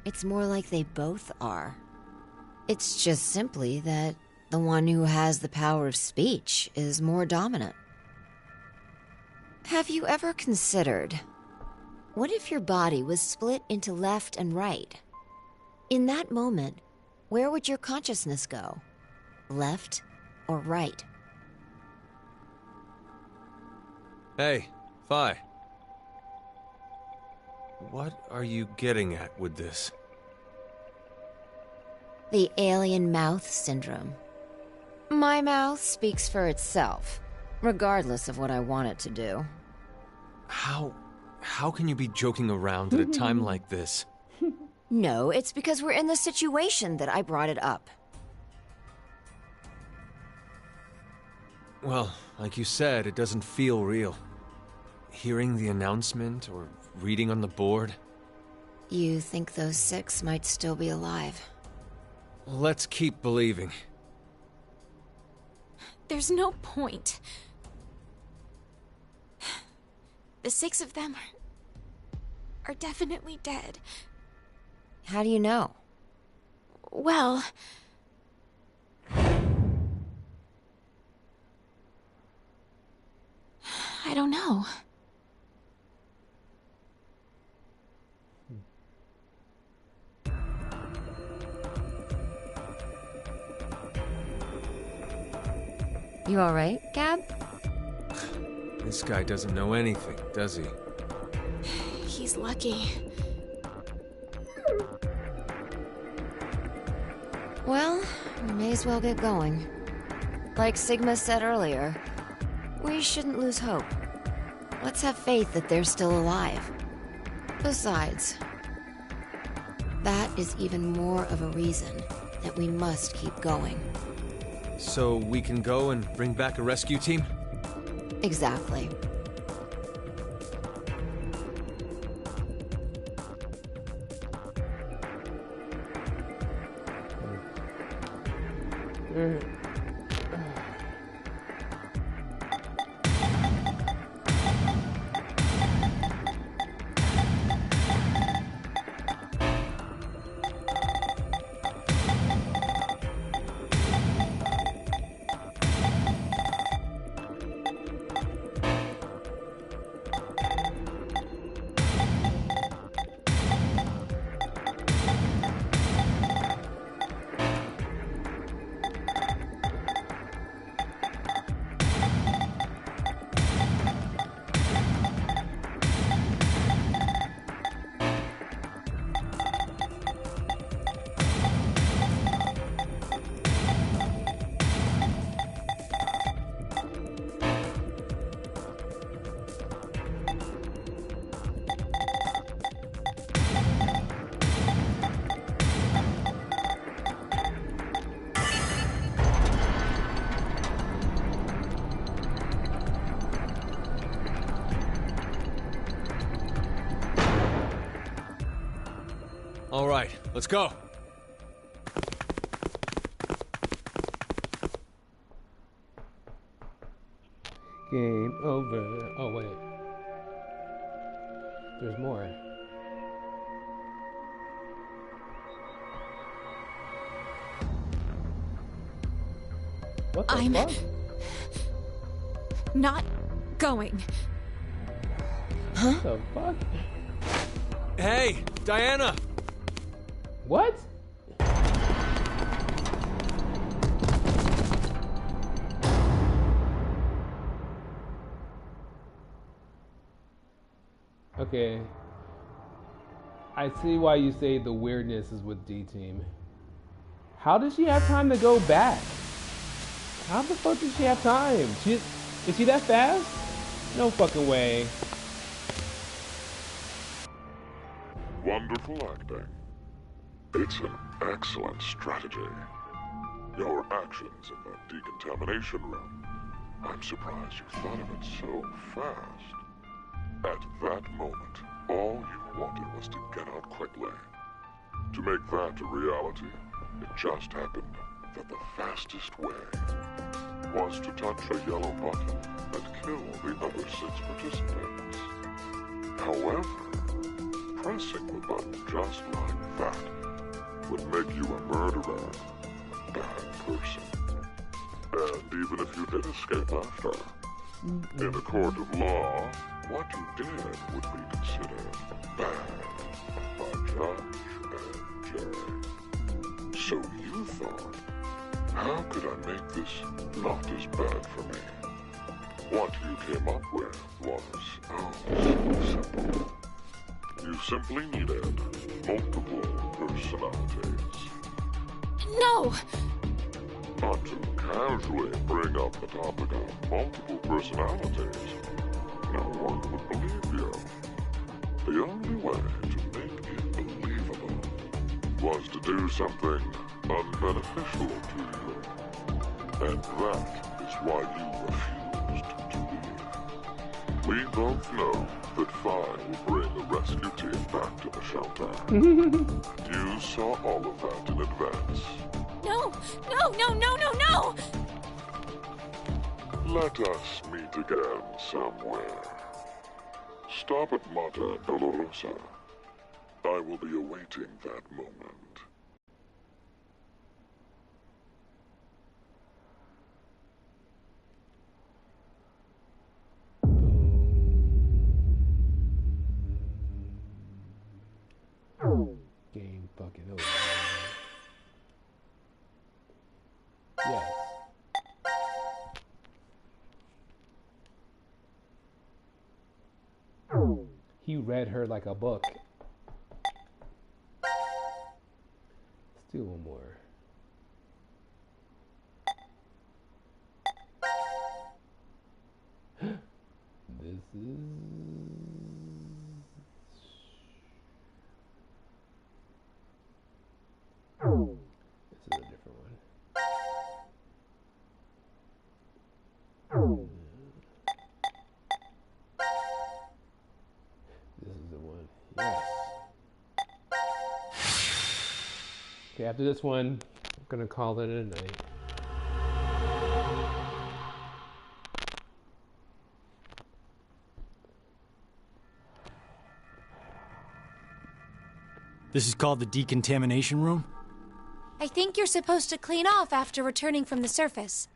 Speaker 4: it's more like they both are. It's just simply that the one who has the power of speech is more dominant. Have you ever considered, what if your body was split into left and right? In that moment, where would your consciousness go? Left or right?
Speaker 2: Hey, Phi. What are you getting at with this?
Speaker 4: The alien mouth syndrome. My mouth speaks for itself, regardless of what I want it to do.
Speaker 2: How can you be joking around at a time like this?
Speaker 4: No, it's because we're in this situation that I brought it up.
Speaker 2: Well, like you said, it doesn't feel real. Hearing the announcement or reading on the board.
Speaker 4: You think those 6 might still be alive?
Speaker 2: Let's keep believing.
Speaker 10: There's no point. The 6 of them are definitely dead.
Speaker 4: How do you know?
Speaker 10: Well... I don't know.
Speaker 4: You alright, Gab?
Speaker 2: This guy doesn't know anything, does he?
Speaker 10: He's lucky.
Speaker 4: Well, we may as well get going. Like Sigma said earlier, we shouldn't lose hope. Let's have faith that they're still alive. Besides, that is even more of a reason that we must keep going.
Speaker 2: So we can go and bring back a rescue team?
Speaker 4: Exactly.
Speaker 2: All right, let's go.
Speaker 1: Game over. Oh, wait. There's more. What the
Speaker 10: I'm
Speaker 1: fuck?
Speaker 10: not going.
Speaker 1: What the fuck?
Speaker 2: Hey, Diana!
Speaker 1: What? Okay. I see why you say the weirdness is with D-Team. How does she have time to go back? How the fuck does she have time? Is she that fast? No fucking way.
Speaker 5: Wonderful acting. It's an excellent strategy. Your actions in the decontamination room. I'm surprised you thought of it so fast. At that moment, all you wanted was to get out quickly. To make that a reality, it just happened that the fastest way was to touch a yellow button and kill the other 6 participants. However, pressing the button just like that would make you a murderer, a bad person. And even if you did escape after, in a court of law, what you did would be considered bad by Judge and Jerry. So you thought, how could I make this not as bad for me? What you came up with was, oh, so simple. You simply needed multiple personalities.
Speaker 10: No!
Speaker 5: Not to casually bring up the topic of multiple personalities, no one would believe you. The only way to make it believable was to do something unbeneficial to you. And that is why you refused to leave. We both know that Phi will bring a rescue team back to the shelter. You saw all of that in advance.
Speaker 10: No! No, no, no, no, no!
Speaker 5: Let us meet again somewhere. Stop at Mata Dolorosa. I will be awaiting that moment.
Speaker 1: Game fucking over. Yes. He read her like a book. Let's do one more. This is... This is a different one. This is the one. Yes. Okay, after this one, I'm gonna call it a night.
Speaker 11: This is called the decontamination room?
Speaker 10: I think you're supposed to clean off after returning from the surface.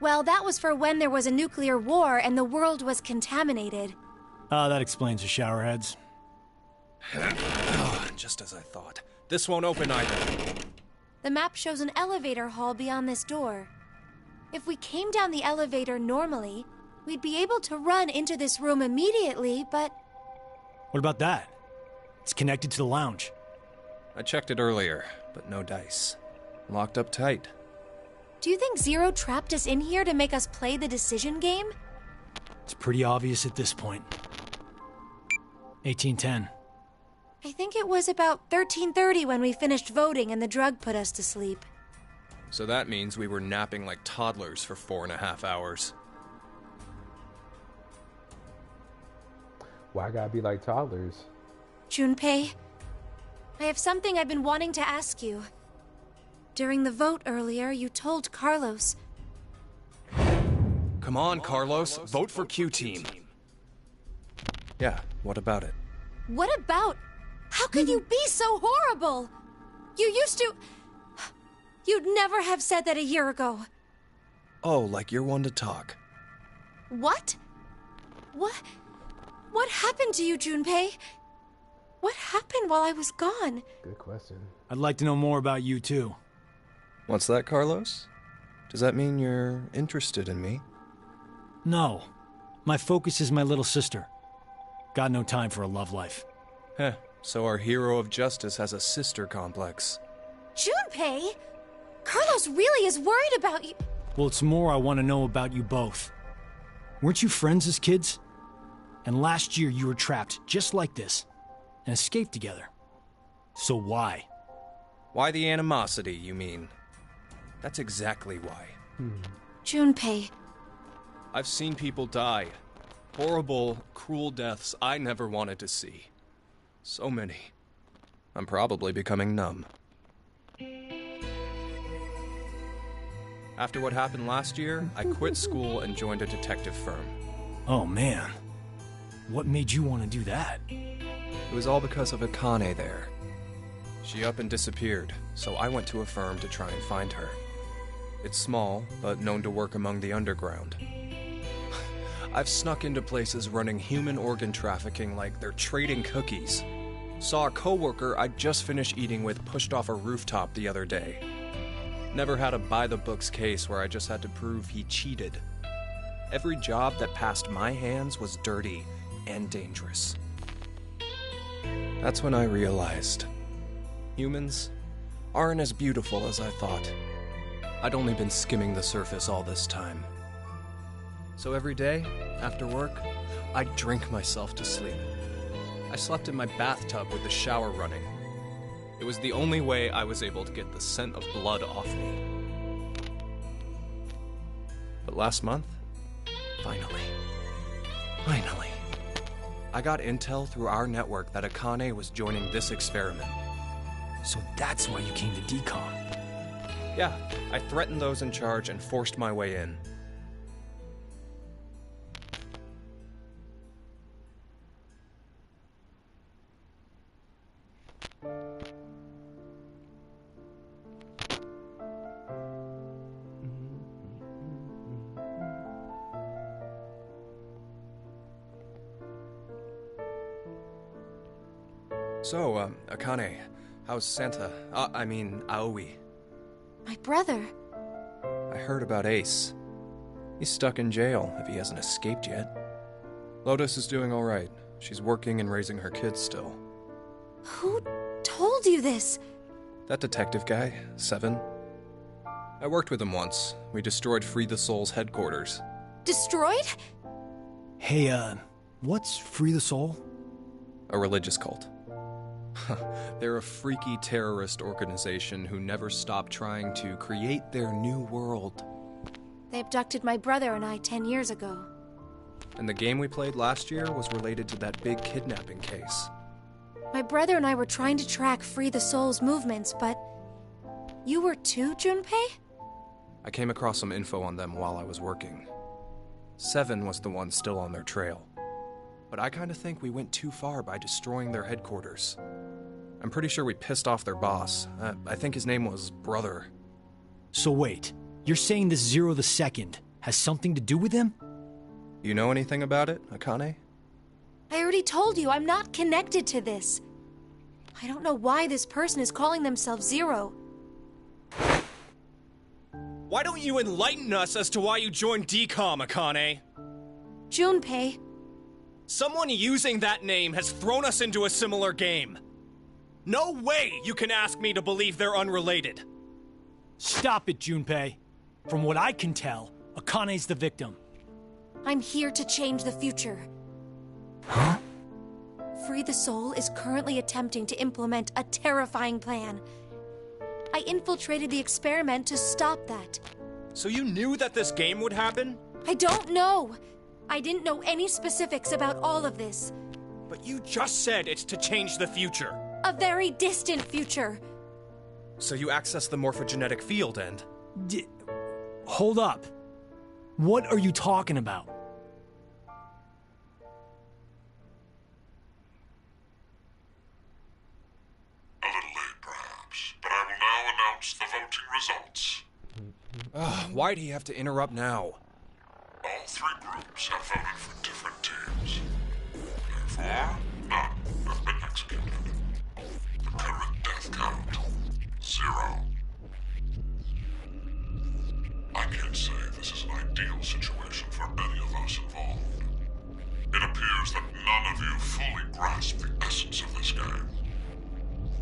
Speaker 10: Well, that was for when there was a nuclear war and the world was contaminated.
Speaker 11: Ah, that explains the showerheads.
Speaker 2: Just as I thought. This won't open either.
Speaker 10: The map shows an elevator hall beyond this door. If we came down the elevator normally, we'd be able to run into this room immediately, but...
Speaker 11: What about that? It's connected to the lounge.
Speaker 2: I checked it earlier, but no dice. Locked up tight.
Speaker 10: Do you think Zero trapped us in here to make us play the decision game?
Speaker 11: It's pretty obvious at this point. 1810.
Speaker 10: I think it was about 13:30 when we finished voting and the drug put us to sleep.
Speaker 2: So that means we were napping like toddlers for 4.5 hours.
Speaker 1: Why I gotta be like toddlers?
Speaker 10: Junpei, I have something I've been wanting to ask you. During the vote earlier, you told Carlos...
Speaker 2: Come on, Carlos. Vote for Q-Team. Yeah, what about it?
Speaker 10: What about? How could you be so horrible? You used to... You'd never have said that a year ago.
Speaker 2: Oh, like you're one to talk.
Speaker 10: What? What happened to you, Junpei? What happened while I was gone?
Speaker 1: Good question.
Speaker 11: I'd like to know more about you, too.
Speaker 2: What's that, Carlos? Does that mean you're interested in me?
Speaker 11: No. My focus is my little sister. Got no time for a love life.
Speaker 2: Heh, so our hero of justice has a sister complex.
Speaker 10: Junpei? Carlos really is worried about you.
Speaker 11: Well, it's more I want to know about you both. Weren't you friends as kids? And last year you were trapped just like this, and escaped together. So why?
Speaker 2: Why the animosity, you mean? That's exactly why.
Speaker 10: Junpei.
Speaker 2: I've seen people die. Horrible, cruel deaths I never wanted to see. So many. I'm probably becoming numb. After what happened last year, I quit school and joined a detective firm.
Speaker 11: Oh man. What made you want to do that?
Speaker 2: It was all because of Akane there. She up and disappeared, so I went to a firm to try and find her. It's small, but known to work among the underground. I've snuck into places running human organ trafficking like they're trading cookies. Saw a coworker I'd just finished eating with pushed off a rooftop the other day. Never had a by-the-books case where I just had to prove he cheated. Every job that passed my hands was dirty and dangerous. That's when I realized humans aren't as beautiful as I thought. I'd only been skimming the surface all this time. So every day, after work, I'd drink myself to sleep. I slept in my bathtub with the shower running. It was the only way I was able to get the scent of blood off me. But last month, finally, I got intel through our network that Akane was joining this experiment.
Speaker 11: So that's why you came to DCOM.
Speaker 2: Yeah, I threatened those in charge and forced my way in. So, Akane, how's Santa? Aoi.
Speaker 10: My brother.
Speaker 2: I heard about Ace. He's stuck in jail, if he hasn't escaped yet. Lotus is doing alright. She's working and raising her kids still.
Speaker 10: Who told you this?
Speaker 2: That detective guy, Seven. I worked with him once. We destroyed Free the Soul's headquarters.
Speaker 10: Destroyed?
Speaker 11: Hey, what's Free the Soul?
Speaker 2: A religious cult. They're a freaky terrorist organization who never stop trying to create their new world.
Speaker 10: They abducted my brother and I 10 years ago.
Speaker 2: And the game we played last year was related to that big kidnapping case.
Speaker 10: My brother and I were trying to track Free the Soul's movements, but... You were too, Junpei?
Speaker 2: I came across some info on them while I was working. Seven was the one still on their trail. But I kinda think we went too far by destroying their headquarters. I'm pretty sure we pissed off their boss. I think his name was Brother.
Speaker 11: So wait, you're saying this Zero the Second has something to do with him?
Speaker 2: You know anything about it, Akane?
Speaker 10: I already told you, I'm not connected to this. I don't know why this person is calling themselves Zero.
Speaker 9: Why don't you enlighten us as to why you joined DCOM, Akane?
Speaker 10: Junpei.
Speaker 9: Someone using that name has thrown us into a similar game. No way you can ask me to believe they're unrelated.
Speaker 11: Stop it, Junpei. From what I can tell, Akane's the victim.
Speaker 10: I'm here to change the future.
Speaker 11: Huh?
Speaker 10: Free the Soul is currently attempting to implement a terrifying plan. I infiltrated the experiment to stop that.
Speaker 9: So you knew that this game would happen?
Speaker 10: I don't know. I didn't know any specifics about all of this.
Speaker 9: But you just said it's to change the future.
Speaker 10: A very distant future.
Speaker 2: So you access the morphogenetic field and...
Speaker 11: Hold up. What are you talking about?
Speaker 5: A little late, perhaps, but I will now announce the voting results.
Speaker 2: Why do you have to interrupt now?
Speaker 5: All three groups have voted for different teams. Therefore, none have been executed. The current death count, 0. I can't say this is an ideal situation for any of us involved. It appears that none of you fully grasp the essence of this game.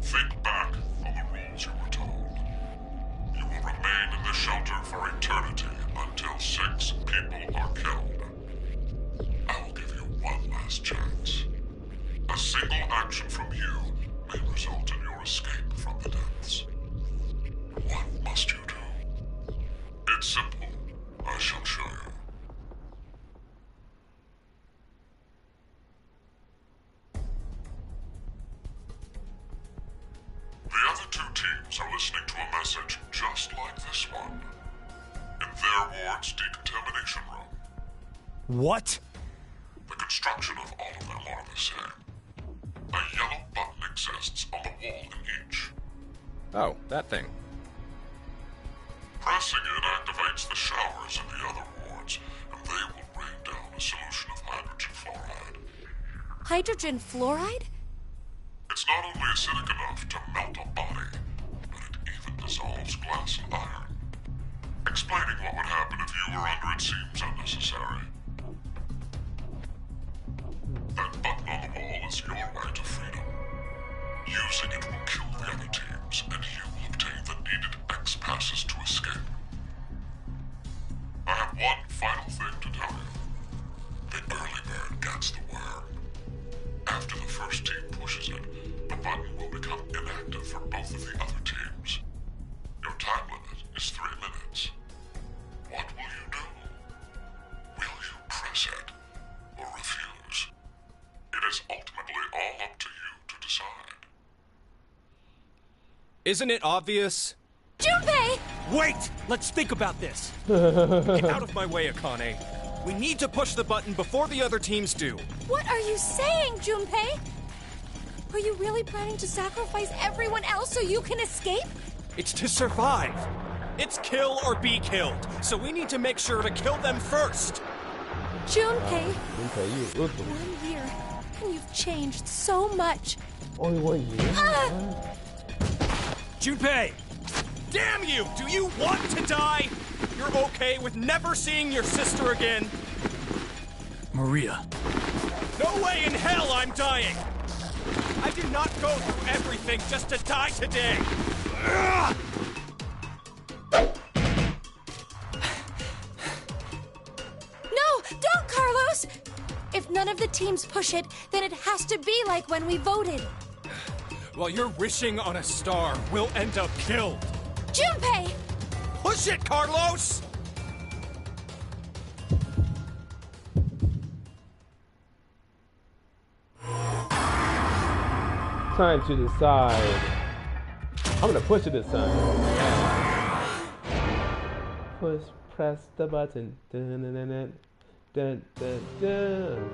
Speaker 5: Think back on the rules you were told. You will remain in the shelter for eternity until 6 people are killed. I will give you one last chance. A single action from you may result in your escape from the depths. What must you do? It's simple. I shall show you. The other 2 teams are listening to a message just like this one. In their ward's decontamination room.
Speaker 11: What?
Speaker 5: The construction of all of them are the same. A yellow button exists on the wall in each.
Speaker 2: Oh, that thing.
Speaker 5: Pressing it activates the showers in the other wards, and they will rain down a solution
Speaker 12: Hydrogen fluoride?
Speaker 5: It's not only acidic enough to melt a body, but it even dissolves glass and iron. Explaining what would happen if you were under it seems unnecessary. That button on the wall is your way to freedom. Using it will kill the other teams, and you will obtain the needed X passes to escape. I have one final thing to tell you. The early bird gets the worm. After the first team pushes it, the button will become inactive for both of the other teams. Your time limit is 3 minutes. What will you do? Will you press it or refuse? It is ultimately all up to you to decide.
Speaker 9: Isn't it obvious?
Speaker 12: Junpei!
Speaker 9: Wait! Let's think about this. Get out of my way, Akane. We need to push the button before the other teams do.
Speaker 12: What are you saying, Junpei? Are you really planning to sacrifice everyone else so you can escape?
Speaker 9: It's to survive. It's kill or be killed. So we need to make sure to kill them first.
Speaker 12: Junpei,
Speaker 1: Junpei, you ugly.
Speaker 12: 1 year, and you've changed so much.
Speaker 1: Only 1 year?
Speaker 9: Junpei! Damn you! Do you want to die? You're okay with never seeing your sister again?
Speaker 11: Maria.
Speaker 9: No way in hell I'm dying! I did not go through everything just to die today! Ugh!
Speaker 12: No, don't, Carlos! If none of the teams push it, then it has to be like when we voted.
Speaker 9: While you're wishing on a star, we'll end up killed.
Speaker 12: Junpei!
Speaker 9: Push it, Carlos!
Speaker 1: Time to decide. I'm gonna push it this time. Press the button. Dun, dun, dun, dun, dun, dun.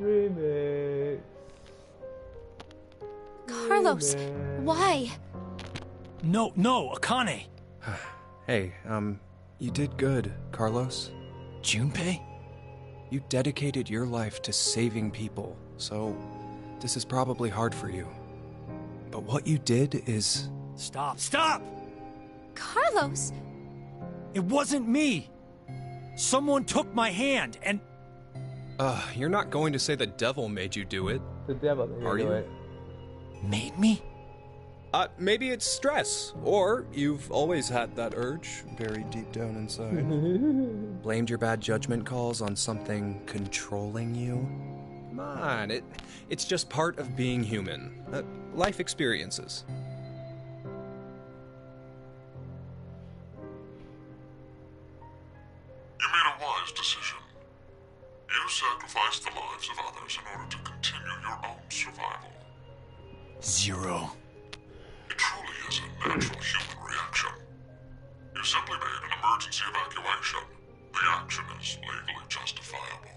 Speaker 1: Remix.
Speaker 12: Carlos, why?
Speaker 11: No, Akane.
Speaker 2: Hey, you did good, Carlos.
Speaker 11: Junpei?
Speaker 2: You dedicated your life to saving people, so this is probably hard for you. But what you did is...
Speaker 11: Stop!
Speaker 12: Carlos!
Speaker 11: It wasn't me! Someone took my hand, and...
Speaker 2: You're not going to say the devil made you do it.
Speaker 1: The devil made
Speaker 2: Are
Speaker 1: you do
Speaker 2: you?
Speaker 1: it.
Speaker 11: Made me?
Speaker 2: Maybe it's stress, or you've always had that urge buried deep down inside. Blamed your bad judgment calls on something controlling you? Come on, it's just part of being human. Life experiences.
Speaker 5: You made a wise decision. You sacrificed the lives of others in order to continue your own survival.
Speaker 11: Zero.
Speaker 5: It truly is a natural human reaction. You simply made an emergency evacuation. The action is legally justifiable.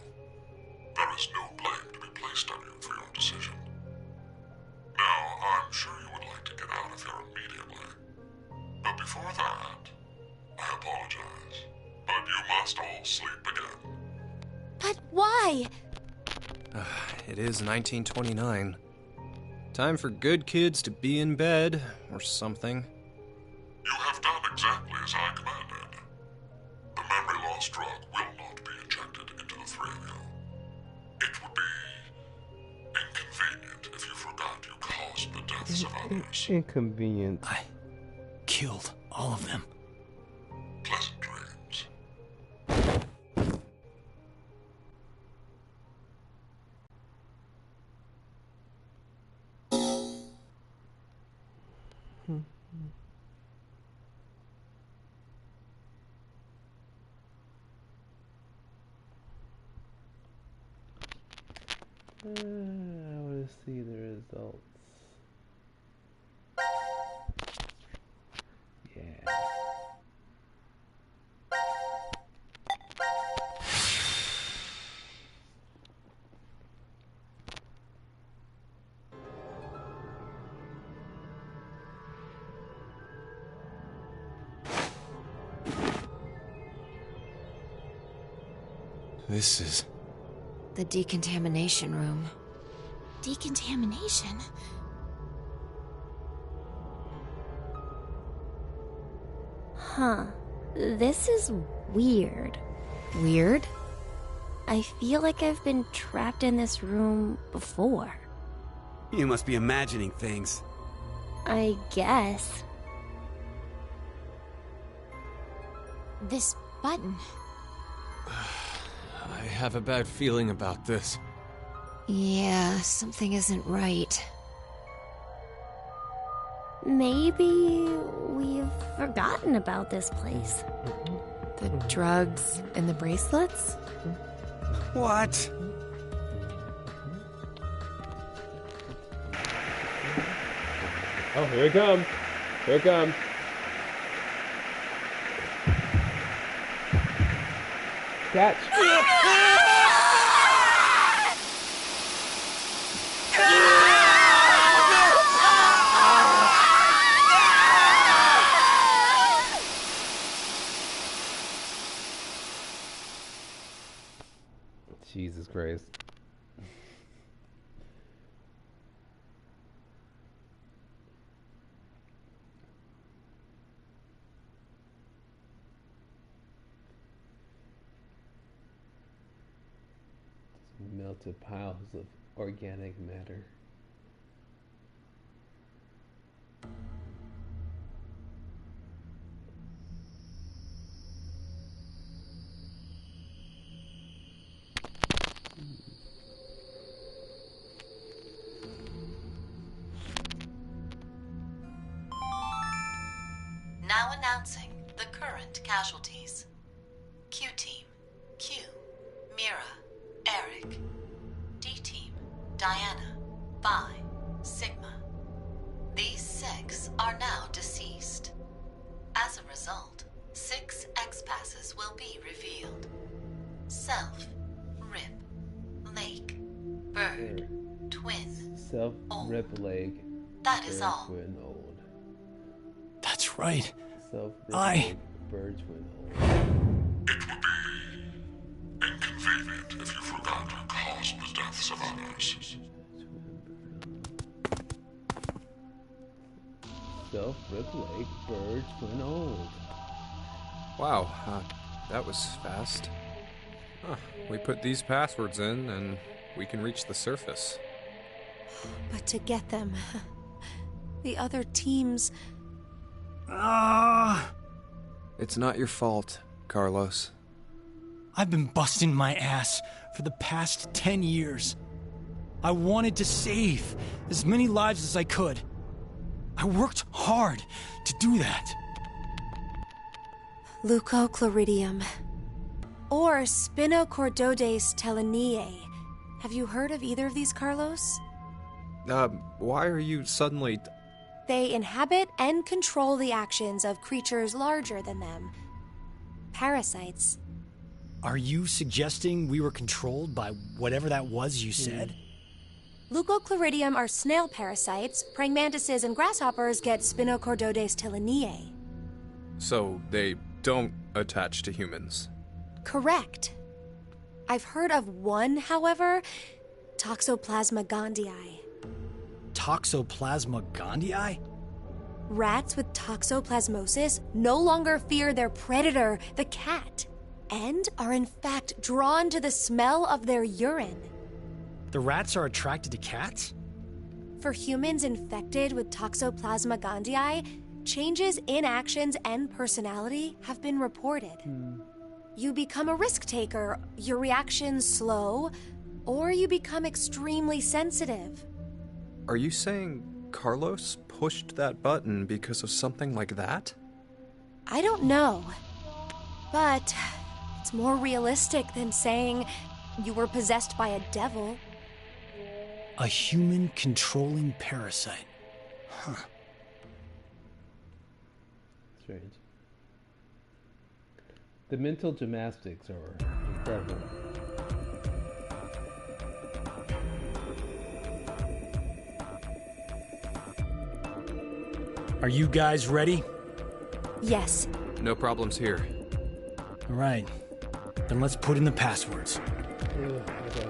Speaker 5: There is no blame to be placed on you for your decision. Now, I'm sure you would like to get out of here immediately. But before that, I apologize. But you must all sleep again.
Speaker 12: But why?
Speaker 2: It is 1929. Time for good kids to be in bed, or something.
Speaker 5: You have done exactly as I commanded. The memory loss drug will not be injected into the three of you. It would be inconvenient if you forgot you caused the deaths of others.
Speaker 1: Inconvenient.
Speaker 11: I killed all of them.
Speaker 5: Pleasant dreams.
Speaker 1: I want to see the results. Yeah.
Speaker 2: This is
Speaker 4: The decontamination room.
Speaker 10: Decontamination?
Speaker 8: Huh. This is weird.
Speaker 3: Weird?
Speaker 8: I feel like I've been trapped in this room before.
Speaker 7: You must be imagining things.
Speaker 8: I guess.
Speaker 10: This button.
Speaker 9: I have a bad feeling about this.
Speaker 4: Yeah, something isn't right.
Speaker 8: Maybe we've forgotten about this place.
Speaker 3: The drugs and the bracelets?
Speaker 7: What?
Speaker 1: Oh, here it comes. Here it comes. Catch. Jesus Christ. Melted piles of organic matter.
Speaker 6: Now announcing the current casualties. Q-Team, Q, Mira, Eric. D-Team, Diana, Phi, Sigma. These 6 are now deceased. As a result, 6 X-Passes will be revealed. Self, Rip, Lake, Bird, Twin,
Speaker 1: Self, Rip, Lake.
Speaker 6: That is
Speaker 1: Bird,
Speaker 6: all.
Speaker 1: Twin, Old.
Speaker 11: That's right.
Speaker 1: Self, Rip,
Speaker 11: I...
Speaker 1: Lake, Bird, Twin, Old.
Speaker 5: It would be inconvenient if you forgot to cause the deaths of others.
Speaker 1: Self, Rip, Lake, Bird, Twin, Old.
Speaker 2: Wow, that was fast. Huh, we put these passwords in and we can reach the surface.
Speaker 12: But to get them, the other teams...
Speaker 2: It's not your fault, Carlos.
Speaker 11: I've been busting my ass for the past 10 years. I wanted to save as many lives as I could. I worked hard to do that.
Speaker 12: Leucochloridium. Or Spinochordodes teleniae. Have you heard of either of these, Carlos?
Speaker 2: Why are you suddenly...
Speaker 12: They inhabit and control the actions of creatures larger than them. Parasites.
Speaker 11: Are you suggesting we were controlled by whatever that was you said?
Speaker 12: Leucochloridium are snail parasites. Praying mantises and grasshoppers get Spinochordodes teleniae.
Speaker 2: So they don't attach to humans?
Speaker 12: Correct. I've heard of one, however, Toxoplasma gondii.
Speaker 11: Toxoplasma gondii?
Speaker 12: Rats with toxoplasmosis no longer fear their predator, the cat, and are in fact drawn to the smell of their urine.
Speaker 11: The rats are attracted to cats?
Speaker 12: For humans infected with Toxoplasma gondii, changes in actions and personality have been reported. You become a risk taker, your reactions slow, or you become extremely sensitive.
Speaker 2: Are you saying Carlos pushed that button because of something like that?
Speaker 12: I don't know, but it's more realistic than saying you were possessed by a devil.
Speaker 11: A human controlling parasite. Huh.
Speaker 1: Strange. The mental gymnastics are incredible.
Speaker 11: Are you guys ready?
Speaker 12: Yes.
Speaker 2: No problems here.
Speaker 11: All right. Then let's put in the passwords.
Speaker 1: Okay.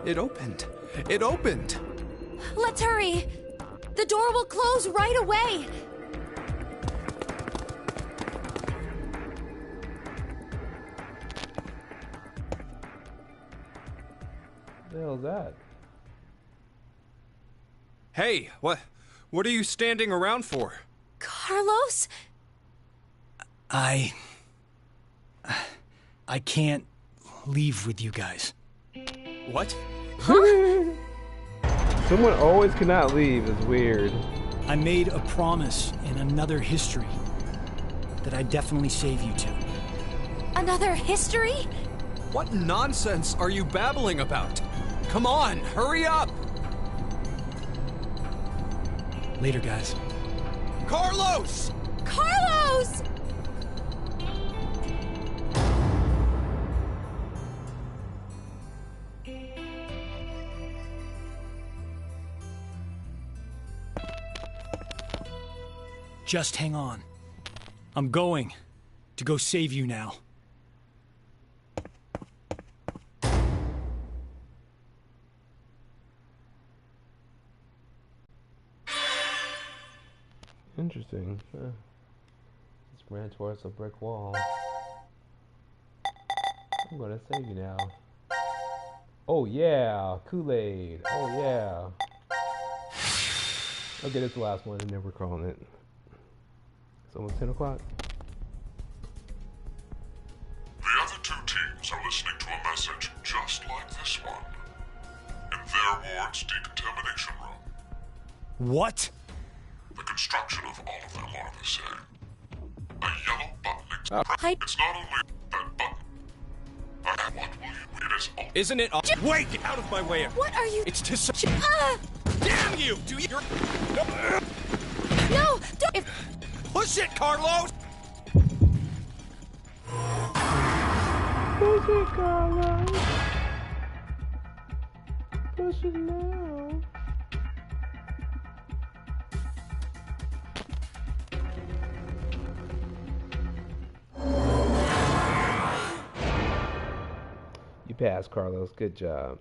Speaker 2: It opened. It opened!
Speaker 12: Let's hurry! The door will close right away!
Speaker 1: What the hell is that?
Speaker 2: Hey, what are you standing around for?
Speaker 12: Carlos?
Speaker 11: I can't leave with you guys.
Speaker 2: What?
Speaker 1: Someone always cannot leave is weird.
Speaker 11: I made a promise in another history that I'd definitely save you two.
Speaker 12: Another history?
Speaker 2: What nonsense are you babbling about? Come on, hurry up!
Speaker 11: Later, guys.
Speaker 2: Carlos!
Speaker 12: Carlos!
Speaker 11: Just hang on. I'm going to go save you now.
Speaker 1: Interesting. Just ran towards a brick wall. I'm gonna save you now. Oh yeah, Kool-Aid. Oh yeah. Okay, this is the last one, and then we're calling it. It's almost 10 o'clock.
Speaker 5: The other two teams are listening to a message just like this one in their ward's decontamination room.
Speaker 11: What?
Speaker 5: The construction of all of them are the same. A yellow button It's not only that button. What will you read as
Speaker 2: Isn't it all? Wait! Get out of my way!
Speaker 12: What are you?
Speaker 2: It's to Damn you! Do you?
Speaker 12: No! Don't!
Speaker 2: Push it, Carlos!
Speaker 1: Push it, Carlos. Push it now. You passed, Carlos. Good job.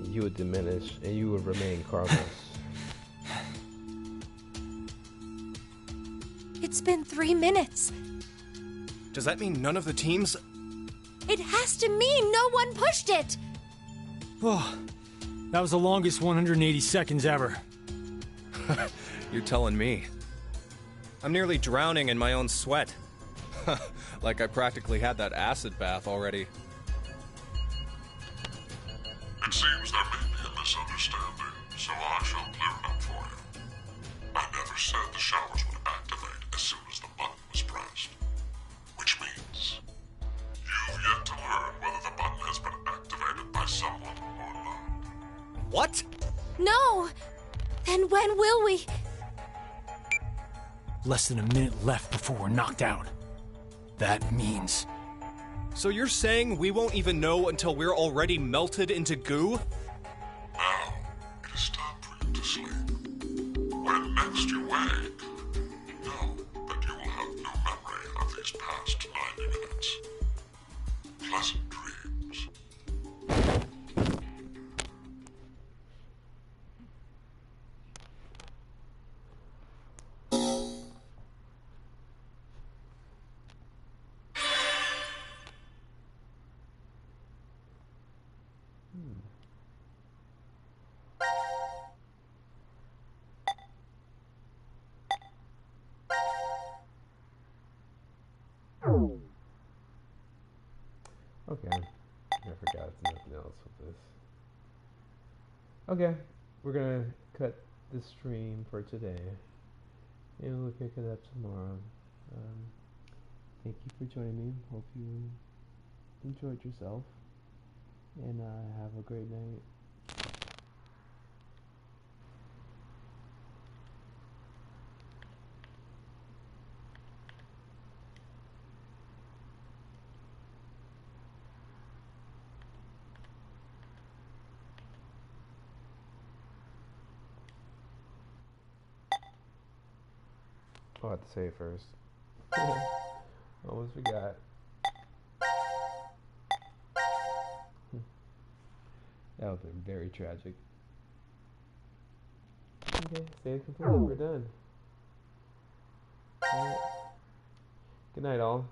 Speaker 1: You would diminish, and you would remain Carlos.
Speaker 12: It's been 3 minutes.
Speaker 2: Does that mean none of the teams?
Speaker 12: It has to mean no one pushed it!
Speaker 11: Oh, that was the longest 180 seconds ever.
Speaker 2: You're telling me. I'm nearly drowning in my own sweat. Like I practically had that acid bath already.
Speaker 5: It seems there may be a misunderstanding, so I shall clear it up for you. I never said the showers would activate as soon as the button was pressed. Which means you've yet to learn whether the button has been activated by someone or not.
Speaker 2: What?
Speaker 12: No! Then when will we?
Speaker 11: Less than a minute left before we're knocked out. That means...
Speaker 2: So you're saying we won't even know until we're already melted into goo?
Speaker 5: Now, it is time for you to sleep. When next you wake, know that you will have no memory of these past 90 minutes. Pleasant dreams.
Speaker 1: Okay. I forgot nothing else with this. Okay. We're gonna cut the stream for today. And we'll pick it up tomorrow. Thank you for joining me. Hope you enjoyed yourself. And have a great night. I'll have to say it first. Almost forgot. That would have been very tragic. Okay, save complete. We're done. All right. Good night, all.